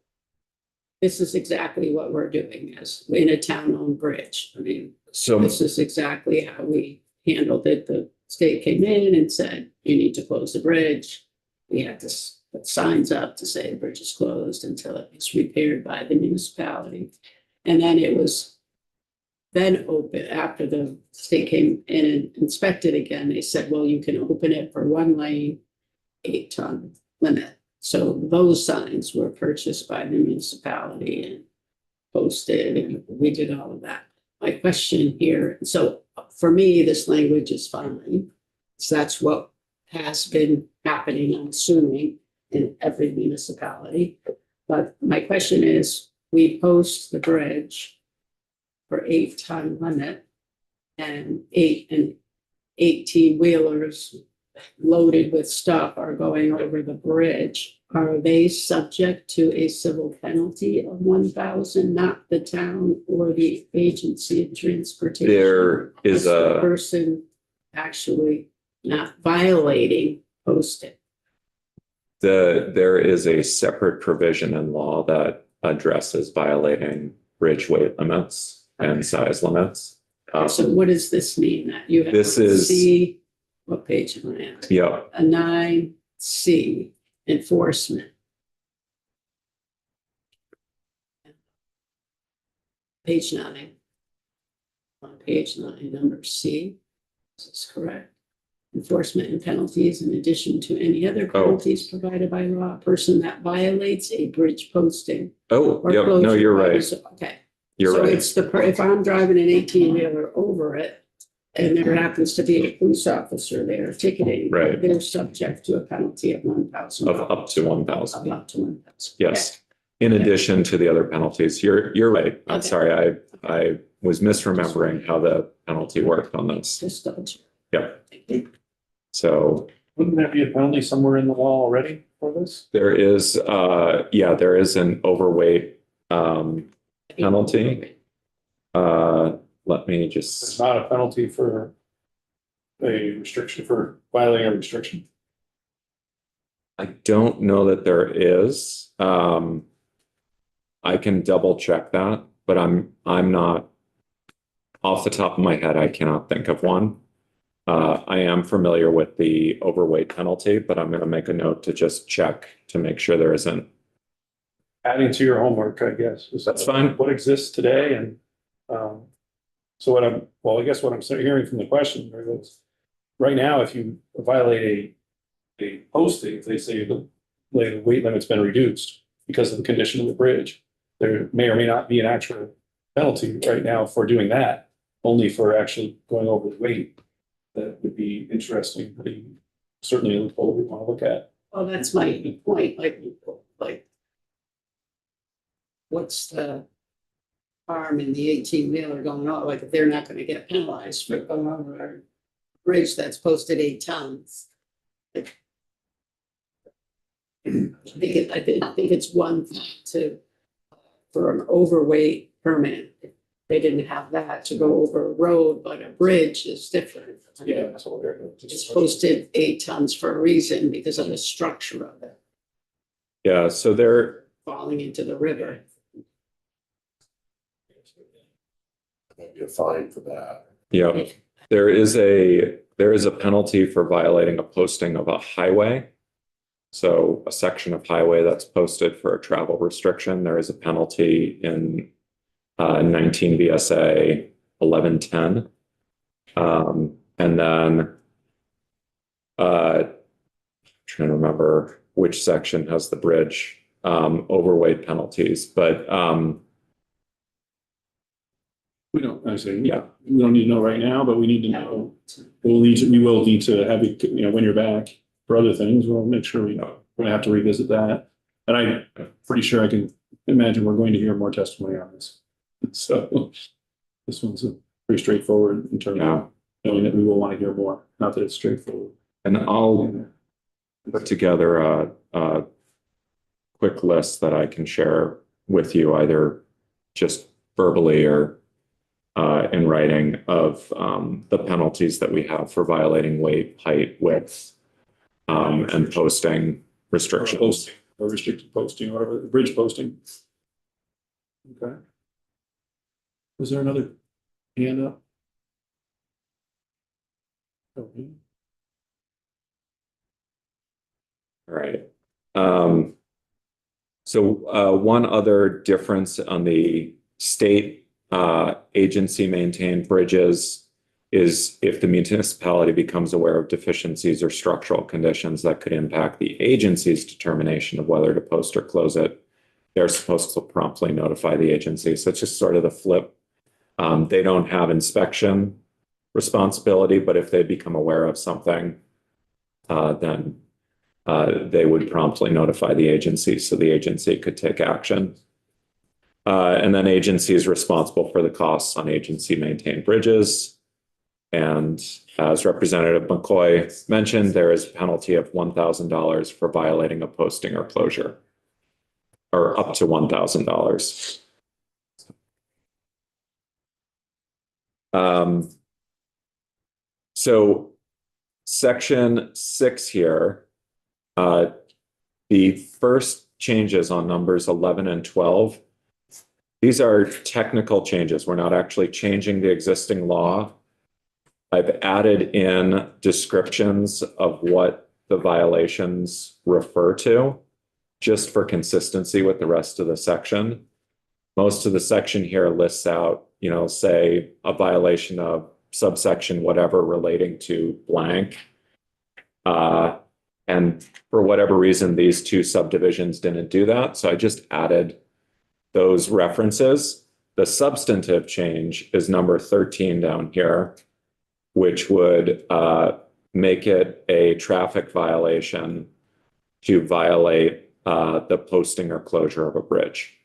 this is exactly what we're doing as in a town-owned bridge. I mean,
So
this is exactly how we handled it. The state came in and said, you need to close the bridge. We had to put signs up to say the bridge is closed until it was repaired by the municipality. And then it was then open after the state came in and inspected again. They said, well, you can open it for 1 lane, 8-ton limit. So those signs were purchased by the municipality and posted, and we did all of that. My question here, so for me, this language is fine. So that's what has been happening, I'm assuming, in every municipality. But my question is, we post the bridge for 8-ton limit and 18 wheelers loaded with stuff are going over the bridge. Are they subject to a civil penalty of 1,000, not the town or the agency of transportation?
there is
The
a,
person actually not violating posting.
there is a separate provision in law that addresses violating bridge weight limits and size limits.
So what does this mean? That you have
This
to
is-
see, what page am I at?
Yeah,
A 9C, enforcement. Page 9. On page 9, number C. This is correct. Enforcement and penalties in addition to any other penalties provided by law, a person that violates a bridge posting.
oh,
or
yep, no,
closure
you're
by
right,
the- Okay.
you're
So
right.
it's if I'm driving an 18-wheeler over it, and there happens to be a police officer there ticketing.
Right.
They're subject to a penalty of 1,000.
Of up to 1,000.
Of up to 1,000.
Yes. In addition to the other penalties, you're right. I'm
Okay.
sorry, I was misremembering how the penalty worked on this.
Just double check.
Yep. So
Wouldn't there be a penalty somewhere in the law already for this?
there is, there is an overweight penalty. Let me
It's
just,
not a penalty for a restriction for violating a restriction.
I don't know that there is. I can double check that, but I'm not, off the top of my head, I cannot think of one. I am familiar with the overweight penalty, but I'm going to make a note to just check to make sure there isn't.
Adding to your homework, I guess. is
That's fine.
What exists today and, so I guess what I'm hearing from the question is, right now, if you violate a posting, if they say the weight limit's been reduced because of the condition of the bridge, there may or may not be an actual penalty right now for doing that, only for actually going over the weight. That would be interesting, certainly a loophole we want to look at.
Well, that's my point, like, what's the harm in the 18-wheeler going on? Like, if they're not gonna get penalized for going over a bridge that's posted 8 tons. I think it's one thing for an overweight permit. If they didn't have that to go over a road, but a bridge is different.
Yeah, that's what we're.
It's posted 8 tons for a reason because of the structure of it
Yeah, so there,
falling into the river.
Maybe a fine for that.
Yeah, there is a penalty for violating a posting of a highway. So a section of highway that's posted for a travel restriction, there is a penalty in 19 VSA 1110. And then trying to remember which section has the bridge overweight penalties, but
We don't, I say,
yeah.
we don't need to know right now, but we need to know. We will need to have you, when you're back for other things, we'll make sure we're gonna have to revisit that. And I'm pretty sure I can imagine we're going to hear more testimony on this. So this one's pretty straightforward in terms
Yeah.
of knowing that we will want to hear more, not that it's straightforward.
And I'll put together a quick list that I can share with you, either just verbally or in writing, of the penalties that we have for violating weight, height, width, and posting restrictions.
Posting, or restricted posting, or whatever, bridge posting. Okay. Was there another hand up? Okay.
All right. So one other difference on the state agency maintained bridges is if the municipality becomes aware of deficiencies or structural conditions that could impact the agency's determination of whether to post or close it, they're supposed to promptly notify the agency. So it's just sort of the flip. They don't have inspection responsibility, but if they become aware of something, then they would promptly notify the agency so the agency could take action. And then agency is responsible for the costs on agency maintained bridges. And as Representative McCoy mentioned, there is a penalty of $1,000 for violating a posting or closure, or up to $1,000. So section 6 here, the first changes on numbers 11 and 12, these are technical changes. We're not actually changing the existing law. I've added in descriptions of what the violations refer to, just for consistency with the rest of the section. Most of the section here lists out, say a violation of subsection whatever relating to blank. And for whatever reason, these two subdivisions didn't do that. So I just added those references. The substantive change is number 13 down here, which would make it a traffic violation to violate the posting or closure of a bridge.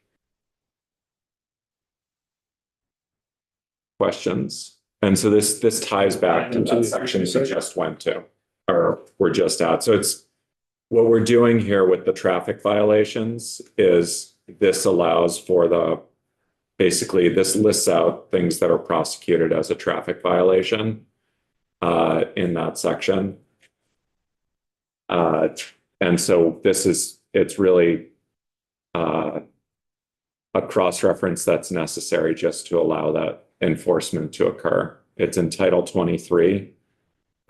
Questions? And so this ties back to that section we just went to, or we're just at. So it's what we're doing here with the traffic violations is this allows for basically this lists out things that are prosecuted as a traffic violation in that section. And so it's really a cross-reference that's necessary just to allow that enforcement to occur. It's in Title 23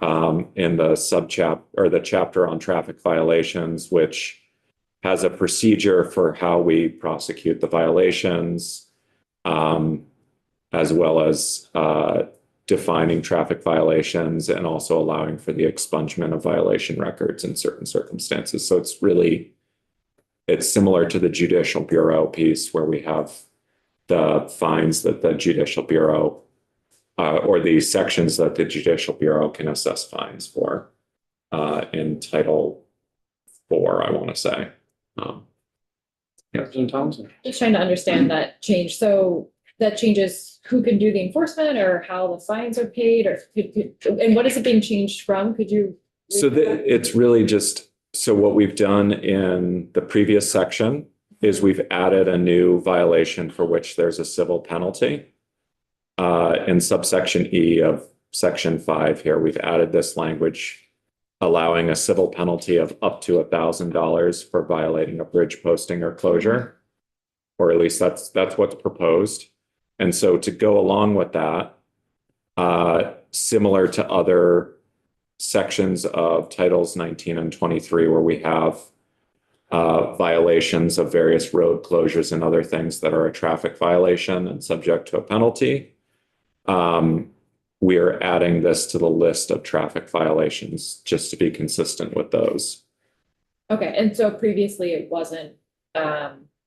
in the the chapter on traffic violations, which has a procedure for how we prosecute the violations, as well as defining traffic violations and also allowing for the expungement of violation records in certain circumstances. So it's similar to the Judicial Bureau piece where we have the fines that the Judicial Bureau or the sections that the Judicial Bureau can assess fines for in Title 4, I want to say.
Representative Thompson.
Just trying to understand that change. So that changes who can do the enforcement or how the fines are paid, or and what is it being changed from? Could you?
So it's really just, so what we've done in the previous section is we've added a new violation for which there's a civil penalty. In subsection E of section 5 here, we've added this language allowing a civil penalty of up to $1,000 for violating a bridge posting or closure, or at least that's what's proposed. And so to go along with that, similar to other sections of Titles 19 and 23, where we have violations of various road closures and other things that are a traffic violation and subject to a penalty, we are adding this to the list of traffic violations just to be consistent with those.
Okay, and so previously it wasn't,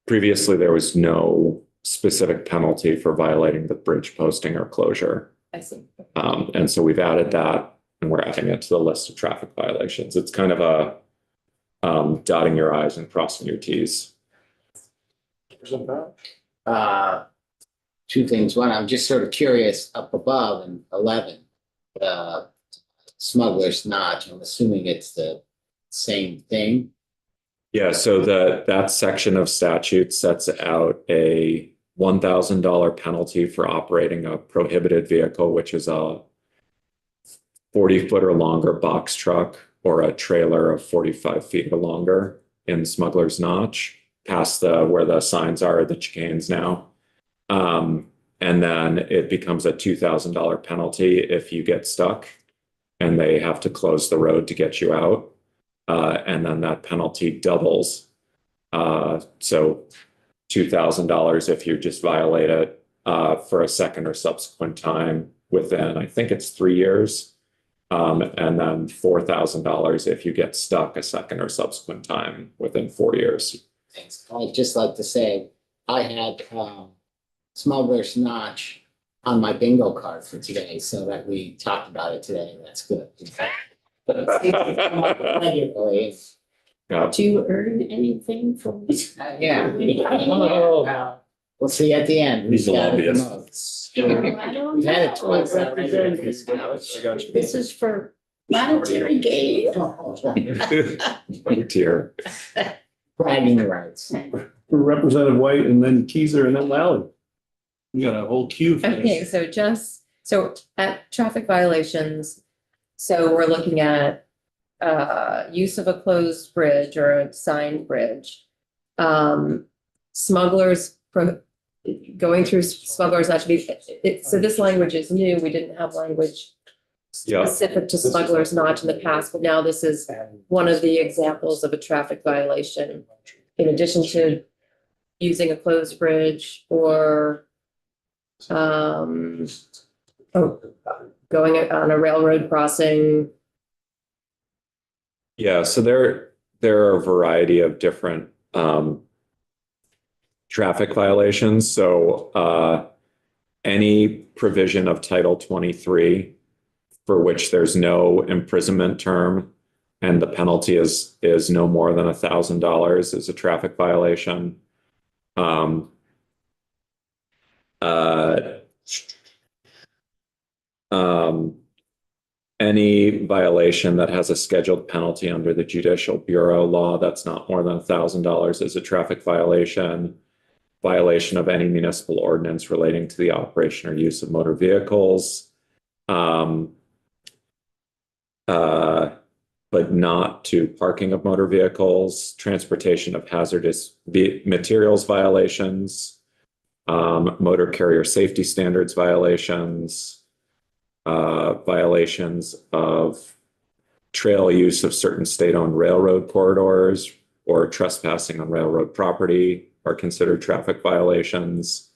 Previously, there was no specific penalty for violating the bridge posting or closure.
I see.
And so we've added that and we're adding it to the list of traffic violations. It's kind of a dotting your i's and crossing your t's.
Two things. One, I'm just sort of curious up above in 11, Smuggler's Notch. I'm assuming it's the same thing.
Yeah, so that section of statute sets out a $1,000 penalty for operating a prohibited vehicle, which is a 40-foot or longer box truck or a trailer of 45 feet or longer in Smuggler's Notch, past where the signs are, the chicanes now. And then it becomes a $2,000 penalty if you get stuck and they have to close the road to get you out. And then that penalty doubles. So $2,000 if you just violate it for a second or subsequent time within, I think it's 3 years. And then $4,000 if you get stuck a second or subsequent time within 4 years.
Thanks. I'd just like to say I had Smuggler's Notch on my bingo card for today, so that we talked about it today. That's good. Regularly.
Yeah.
Do you earn anything from this?
Yeah.
Oh.
We'll see at the end.
He's a
Who's got it the
lobbyist.
most.
I don't
We've had it
know.
twice
Representatives.
already.
This is for monetary gain.
Oh dear.
Bragging rights.
Representative White and then Keiser and then Lally. We got a whole queue. for
Okay,
this.
so at traffic violations, so we're looking at use of a closed bridge or a signed bridge. Smugglers going through smugglers not to be, so this language is new. We didn't have language
Yeah.
specific to smugglers not in the past, but now this is one of the examples of a traffic violation. In addition to using a closed bridge or going on a railroad crossing.
Yeah, so there are a variety of different traffic violations. So any provision of Title 23 for which there's no imprisonment term and the penalty is no more than $1,000 is a traffic violation. Any violation that has a scheduled penalty under the Judicial Bureau law that's not more than $1,000 is a traffic violation. Violation of any municipal ordinance relating to the operation or use of motor vehicles. But not to parking of motor vehicles, transportation of hazardous materials violations, motor carrier safety standards violations, violations of trail use of certain state-owned railroad corridors or trespassing on railroad property are considered traffic violations.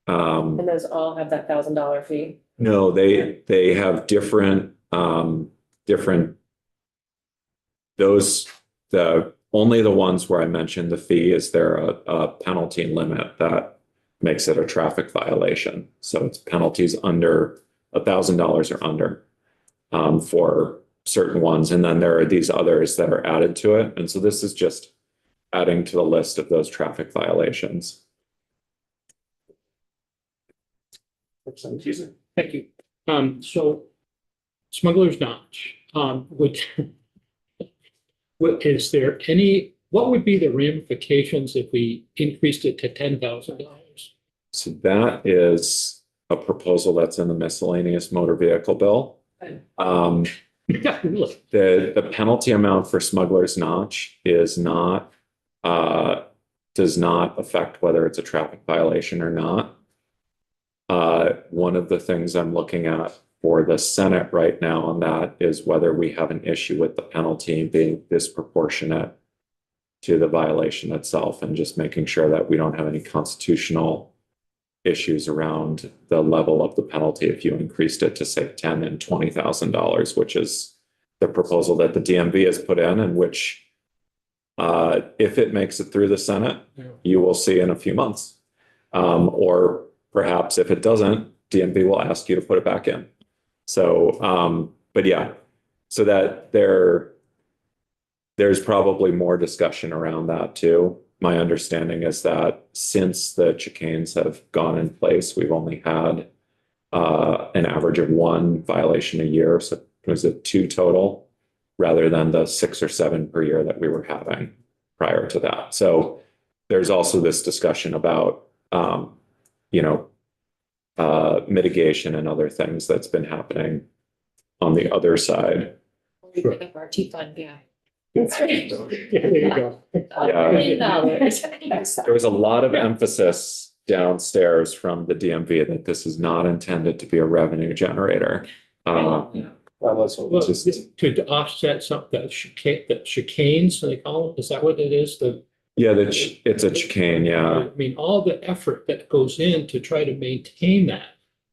And those all have that $1,000 fee.
No, they have different only the ones where I mentioned the fee is there a penalty limit that makes it a traffic violation. So it's penalties under $1,000 or under for certain ones. And then there are these others that are added to it. And so this is just adding to the list of those traffic violations.
Representative Keiser.
Thank you. So Smuggler's Notch, is there any, what would be the ramifications if we increased it to $10,000?
So that is a proposal that's in the miscellaneous motor vehicle bill.
Really?
The penalty amount for Smuggler's Notch is not does not affect whether it's a traffic violation or not. One of the things I'm looking at for the Senate right now on that is whether we have an issue with the penalty being disproportionate to the violation itself, and just making sure that we don't have any constitutional issues around the level of the penalty if you increased it to say $10,000 and $20,000, which is the proposal that the DMV has put in, and which if it makes it through the Senate, you will see in a few months. Or perhaps if it doesn't, DMV will ask you to put it back in. So, but yeah, so that there's probably more discussion around that too. My understanding is that since the chicanes have gone in place, we've only had an average of 1 violation a year. So was it 2 total rather than the 6 or 7 per year that we were having prior to that. So there's also this discussion about, mitigation and other things that's been happening on the other side.
We pick up our T-fund, yeah.
That's right.
There you go.
There was a lot of emphasis downstairs from the DMV that this is not intended to be a revenue generator.
Well,
Just-
to offset some, the chicanes, they call them, is that what it is?
It's a chicane, yeah.
I mean, all the effort that goes in to try to maintain that,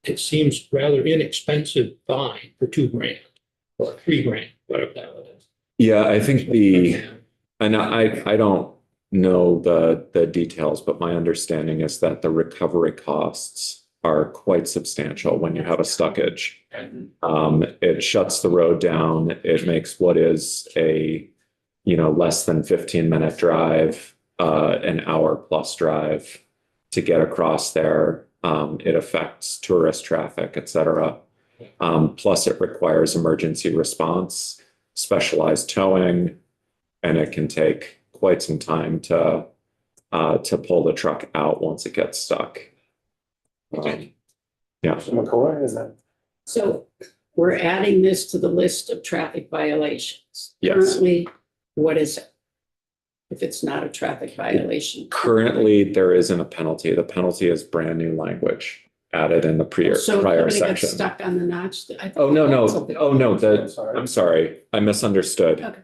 it seems rather inexpensive fine for $2,000 or $3,000, whatever that is.
Yeah, I think and I don't know the details, but my understanding is that the recovery costs are quite substantial when you have a stuckage. It shuts the road down. It makes what is a, less than 15-minute drive, an hour plus drive to get across there. It affects tourist traffic, et cetera. Plus it requires emergency response, specialized towing, and it can take quite some time to pull the truck out once it gets stuck. Yeah.
So we're adding this to the list of traffic violations.
Yes.
Currently, what is it? If it's not a traffic violation.
Currently, there isn't a penalty. The penalty is brand new language added in the
So if
prior
somebody gets
section.
stuck on the notch. I thought
Oh, no, no.
something-
Oh, no, I'm sorry. I misunderstood.
Okay.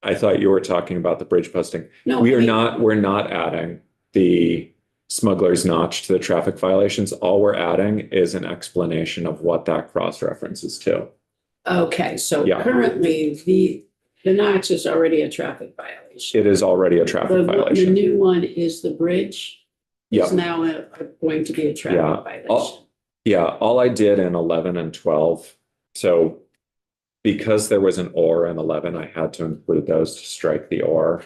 I thought you were talking about the bridge posting.
No,
We're
I mean-
not adding the smuggler's notch to the traffic violations. All we're adding is an explanation of what that cross references to.
Okay, so
Yeah.
currently the notch is already a traffic violation.
It is already a traffic
The
violation.
new one is the bridge.
Yep.
Is now going to be a
Yeah.
traffic violation.
All I did in 11 and 12. So because there was an or in 11, I had to include those to strike the or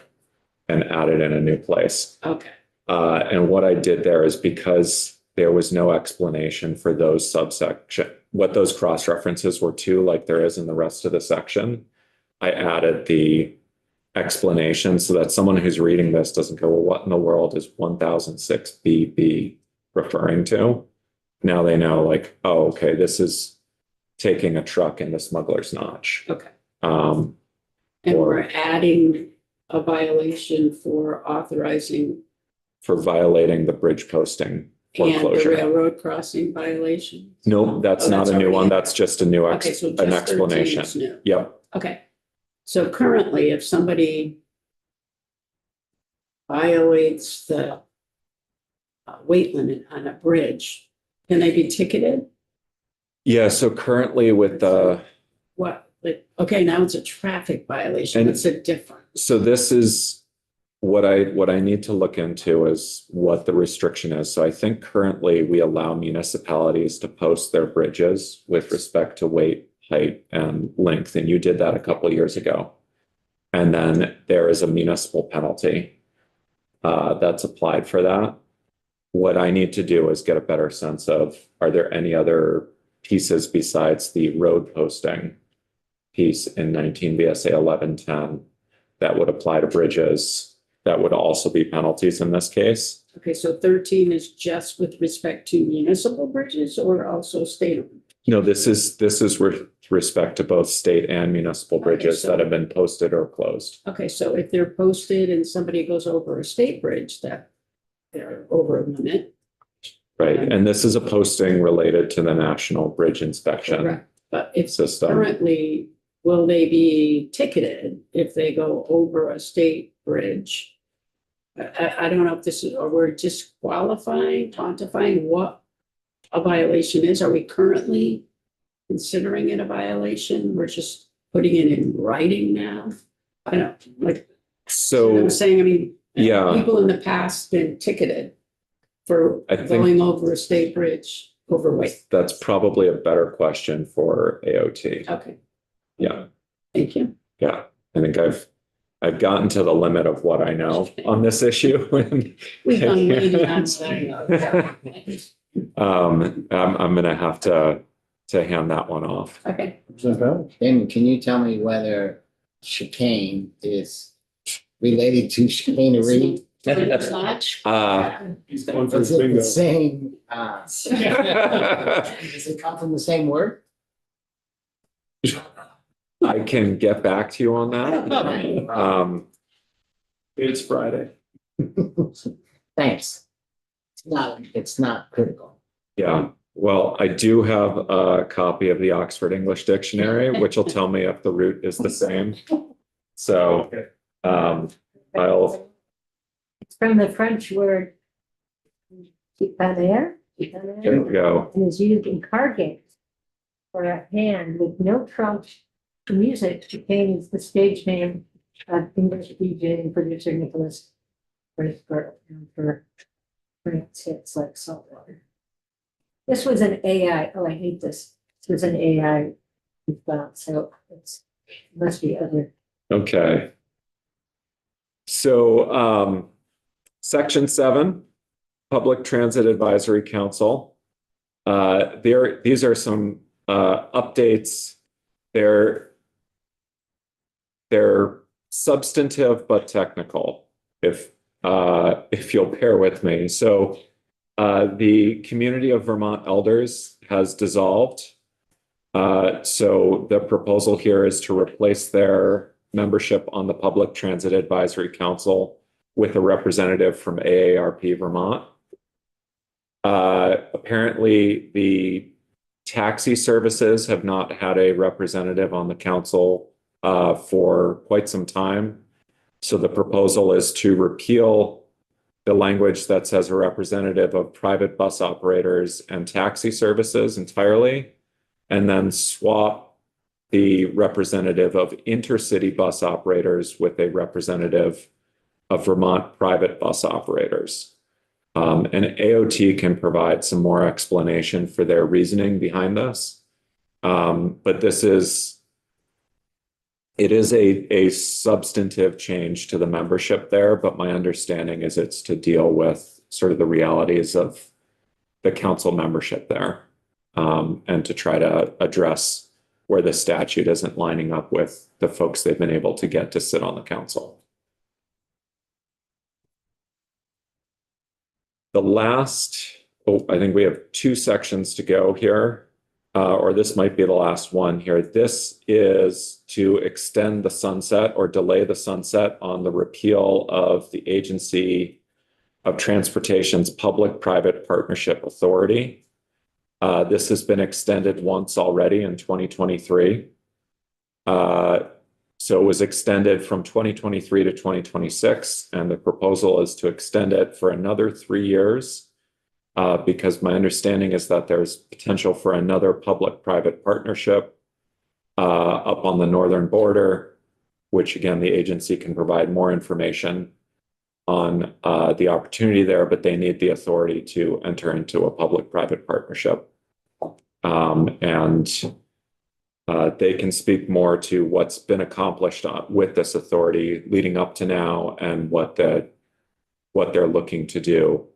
and add it in a new place.
Okay,
And what I did there is because there was no explanation for those subsection, what those cross references were to, like there is in the rest of the section, I added the explanation so that someone who's reading this doesn't go, well, what in the world is 1006 BB referring to? Now they know, like, oh, okay, this is taking a truck into Smuggler's Notch.
okay.
Um,
And
Or-
we're adding a violation for authorizing
for violating the bridge posting
and the
foreclosure.
railroad crossing violation.
No, that's
Oh,
not
that's
a new
already
one.
in.
That's just a new
Okay, so
an
just 13
explanation.
is new.
Yep.
Okay, so currently, if somebody violates the weight limit on a bridge, can they be ticketed?
Yeah, so currently with the,
What, like, okay, now it's a traffic violation,
And-
it's a different.
so this is what I need to look into is what the restriction is. So I think currently we allow municipalities to post their bridges with respect to weight, height, and length, and you did that a couple of years ago. And then there is a municipal penalty that's applied for that. What I need to do is get a better sense of, are there any other pieces besides the road posting piece in 19 VSA 1110 that would apply to bridges, that would also be penalties in this case?
Okay, so 13 is just with respect to municipal bridges or also state?
No, this is with respect to both state and municipal
Okay,
bridges
so-
that have been posted or closed.
Okay, so if they're posted and somebody goes over a state bridge that they're over a limit,
Right, and this is a posting related to the National Bridge Inspection
Correct. But if
System.
currently, will they be ticketed if they go over a state bridge? I don't know if this is, or we're just quantifying what a violation is. Are we currently considering it a violation? We're just putting it in writing now? I don't, like,
So,
I'm saying, I mean,
yeah,
people in the past been ticketed for
I think-
going over a state bridge overweight.
that's probably a better question for AOT.
Okay,
Yeah,
thank you.
yeah. I think I've gotten to the limit of what I know on this issue.
We've done way beyond that.
I'm gonna have to hand that one off.
Okay,
Then can you tell me whether chicane is related to chicanery?
it's not.
One for
Is it
bingo.
the same, does it come from the same word?
I can get back to you on that.
It's Friday.
Thanks. It's not critical.
Yeah, well, I do have a copy of the Oxford English Dictionary, which will tell me if the root is the same. So, I'll,
It's from the French word chicaner,
there we go.
and is used in card games for a hand with no trunk. Music became the stage name of English DJ and producer Nicholas Brittenberg for France hits like Saltwater. This was an AI. Oh, I hate this. This was an AI response, so it must be other.
Okay. So, section 7, Public Transit Advisory Council. These are some updates. They're substantive but technical, if you'll bear with me. So, the Community of Vermont Elders has dissolved. So the proposal here is to replace their membership on the Public Transit Advisory Council with a representative from AARP Vermont. Apparently, the taxi services have not had a representative on the council for quite some time. So the proposal is to repeal the language that says a representative of private bus operators and taxi services entirely, and then swap the representative of intercity bus operators with a representative of Vermont private bus operators. And AOT can provide some more explanation for their reasoning behind this. But it is a substantive change to the membership there, but my understanding is it's to deal with sort of the realities of the council membership there, and to try to address where the statute isn't lining up with the folks they've been able to get to sit on the council. The last, I think we have 2 sections to go here. Or this might be the last one here. This is to extend the sunset or delay the sunset on the repeal of the Agency of Transportation's Public-Private Partnership Authority. This has been extended once already in 2023. So it was extended from 2023 to 2026, and the proposal is to extend it for another 3 years. Because my understanding is that there's potential for another public-private partnership up on the northern border, which again, the agency can provide more information on the opportunity there, but they need the authority to enter into a public-private partnership. And they can speak more to what's been accomplished with this authority leading up to now and what they're looking to do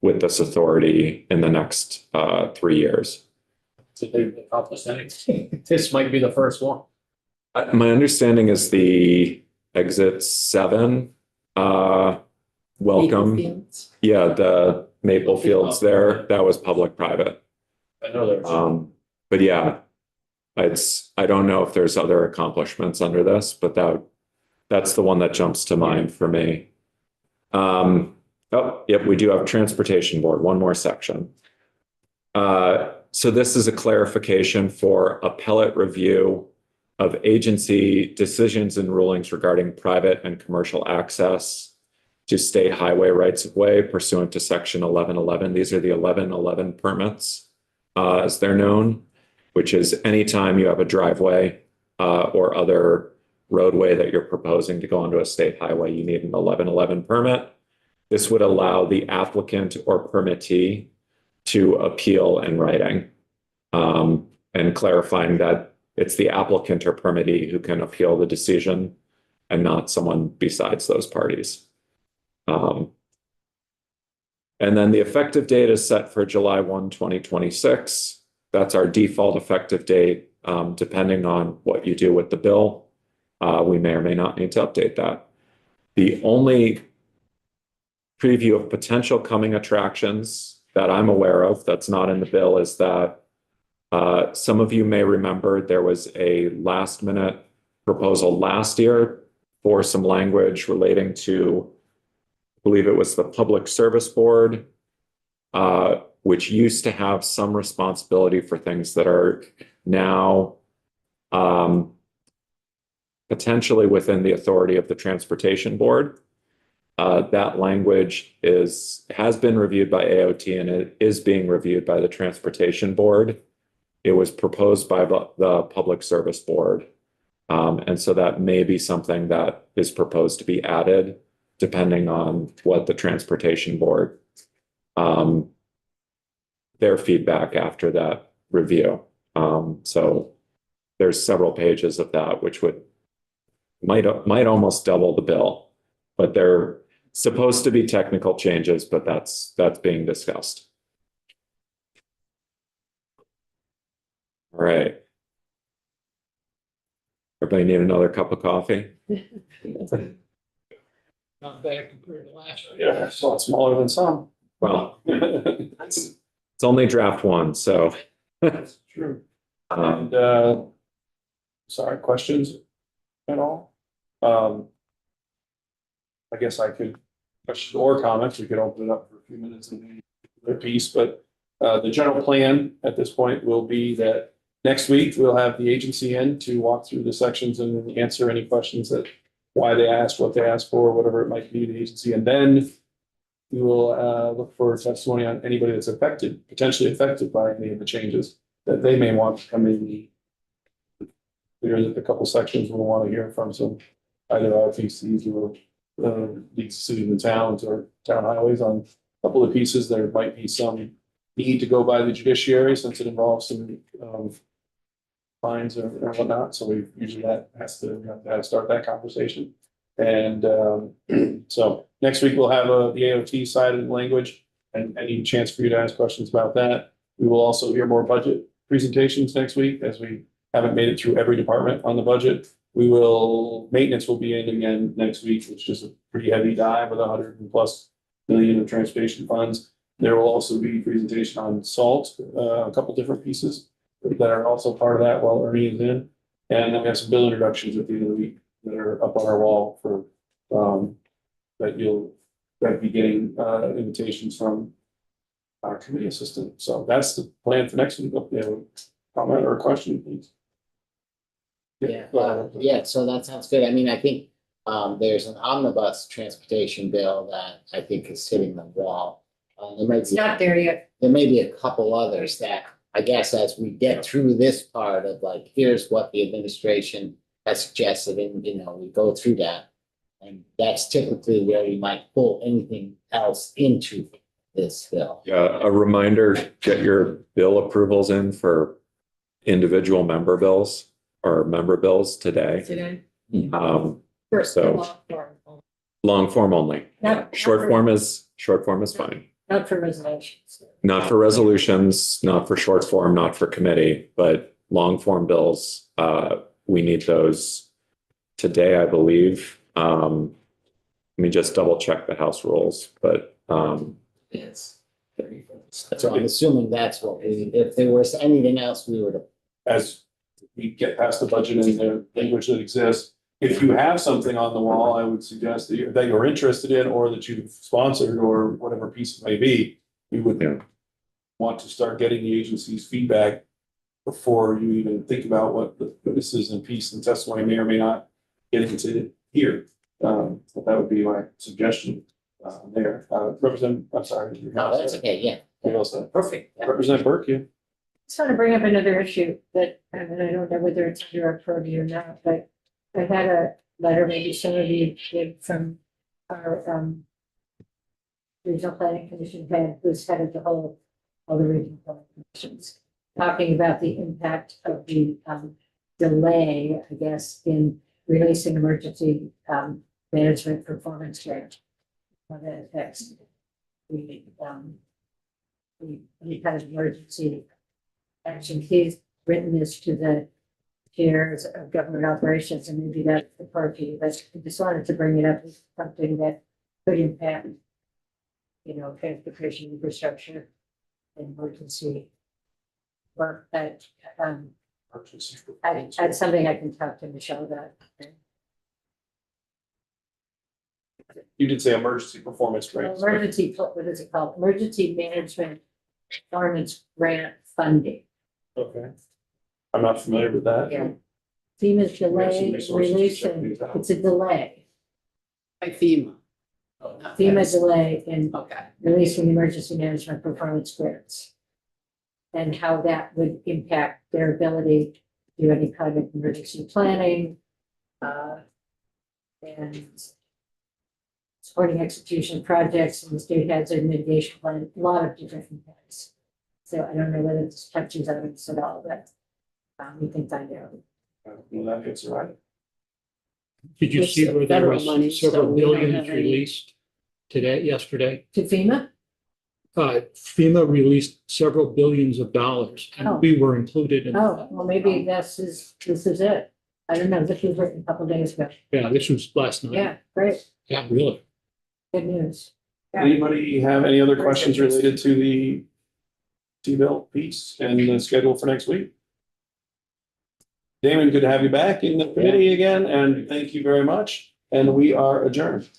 with this authority in the next 3 years.
So they've accomplished anything. This might be the first one.
My understanding is the exit 7 welcome.
Fields.
Yeah, the Maple Fields there, that was public-private.
I know there's.
But yeah, I don't know if there's other accomplishments under this, but that's the one that jumps to mind for me. Oh, yep, we do have Transportation Board, one more section. So this is a clarification for appellate review of agency decisions and rulings regarding private and commercial access to state highway rights of way pursuant to section 1111. These are the 1111 permits, as they're known, which is anytime you have a driveway or other roadway that you're proposing to go onto a state highway, you need an 1111 permit. This would allow the applicant or permittee to appeal in writing, and clarifying that it's the applicant or permittee who can appeal the decision and not someone besides those parties. And then the effective date is set for July 1, 2026. That's our default effective date. Depending on what you do with the bill, we may or may not need to update that. The only preview of potential coming attractions that I'm aware of that's not in the bill is that some of you may remember there was a last minute proposal last year for some language relating to, I believe it was the Public Service Board, which used to have some responsibility for things that are now potentially within the authority of the Transportation Board. That language has been reviewed by AOT and it is being reviewed by the Transportation Board. It was proposed by the Public Service Board. And so that may be something that is proposed to be added depending on what the Transportation Board, their feedback after that review. So there's several pages of that, which might almost double the bill, but they're supposed to be technical changes, but that's being discussed. All right. Everybody need another cup of coffee?
Not bad compared to last year.
Yeah, it's a lot smaller than some.
Well, it's only draft one, so.
That's true. And, sorry, questions at all? I guess I could, questions or comments, we could open it up for a few minutes and their piece, but the general plan at this point will be that next week we'll have the agency in to walk through the sections and answer any questions that why they asked, what they asked for, whatever it might be, the agency, and then we will look for testimony on anybody that's affected, potentially affected by any of the changes that they may want to come in. Clear that the couple sections we'll want to hear from some either RPCs or these cities and towns or town highways on a couple of pieces. There might be some need to go by the judiciary since it involves some fines or whatnot. So we usually we have to start that conversation. And so next week we'll have the AOT side of the language and any chance for you to ask questions about that. We will also hear more budget presentations next week as we haven't made it through every department on the budget. Maintenance will be in again next week, which is a pretty heavy dive with $100+ million of transportation funds. There will also be presentation on salt, a couple different pieces that are also part of that while Ernie is in. And then we have some bill introductions at the end of the week that are up on our wall for that you'll be getting invitations from our committee assistant. So that's the plan for next week. If you have a comment or a question, please.
Yeah, so that sounds good. I mean, I think there's an omnibus transportation bill that I think is sitting on the wall.
It's not there yet.
There may be a couple others that I guess as we get through this part of like, here's what the administration has suggested and, we go through that. And that's typically where we might pull anything else into this bill.
Yeah, a reminder, get your bill approvals in for individual member bills or member bills today.
First,
So- Long form only. Short form is fine.
Not for resolutions.
Not for resolutions, not for short form, not for committee, but long form bills, we need those today, I believe. Let me just double check the House rules, but
Yes.
So I'm assuming that's what if there was anything else we were to.
As we get past the budget and the language that exists, if you have something on the wall, I would suggest that you're interested in, or that you've sponsored, or whatever piece it may be, you would
Yeah.
want to start getting the agency's feedback before you even think about what the witnesses and piece and testimony may or may not get into here. But that would be my suggestion, there. I'm sorry.
No, that's okay, yeah.
What else?
Perfect. Yeah.
Representative Burke, yeah.
Just want to bring up another issue that, and I don't know whether it's under our purview or not, but I had a letter, maybe some of you did, from our regional planning commission head, who's head of the whole, all the regional planning commissions, talking about the impact of the delay, I guess, in releasing emergency management performance grant. What that affects the kind of emergency action. He's written this to the chairs of government operations, and maybe that's the purview, but I just wanted to bring it up as something that could impact, transportation infrastructure and emergency work. That that's something I can talk to Michelle about.
You did say emergency performance grants.
Emergency, what is it called? Emergency management performance grant funding.
Okay. I'm not familiar with that.
Yeah. FEMA's
We have some
delay
resources to check
releasing,
these out.
it's a delay.
By FEMA. Oh, not
FEMA
that.
delay in
Okay.
releasing emergency management performance grants. And how that would impact their ability to do any kind of emergency planning. And supporting execution projects and the state hazard mitigation plan, a lot of different impacts. So I don't know whether this touches on this at all, but we can find out.
Well, that hits it right.
Did you
It's
see where there
federal money,
was
so
several
we don't
billions
have any-
released yesterday?
To FEMA?
FEMA released several billions of dollars,
Oh.
and we were included in
Oh,
that.
well, maybe this is it. I don't know, this was written a couple days ago.
Yeah, this was last night.
Yeah, great,
Yeah, really.
good news.
Anybody have any other questions related to the T-bill piece and the schedule for next week? Damon, good to have you back in the committee again, and thank you very much. And we are adjourned.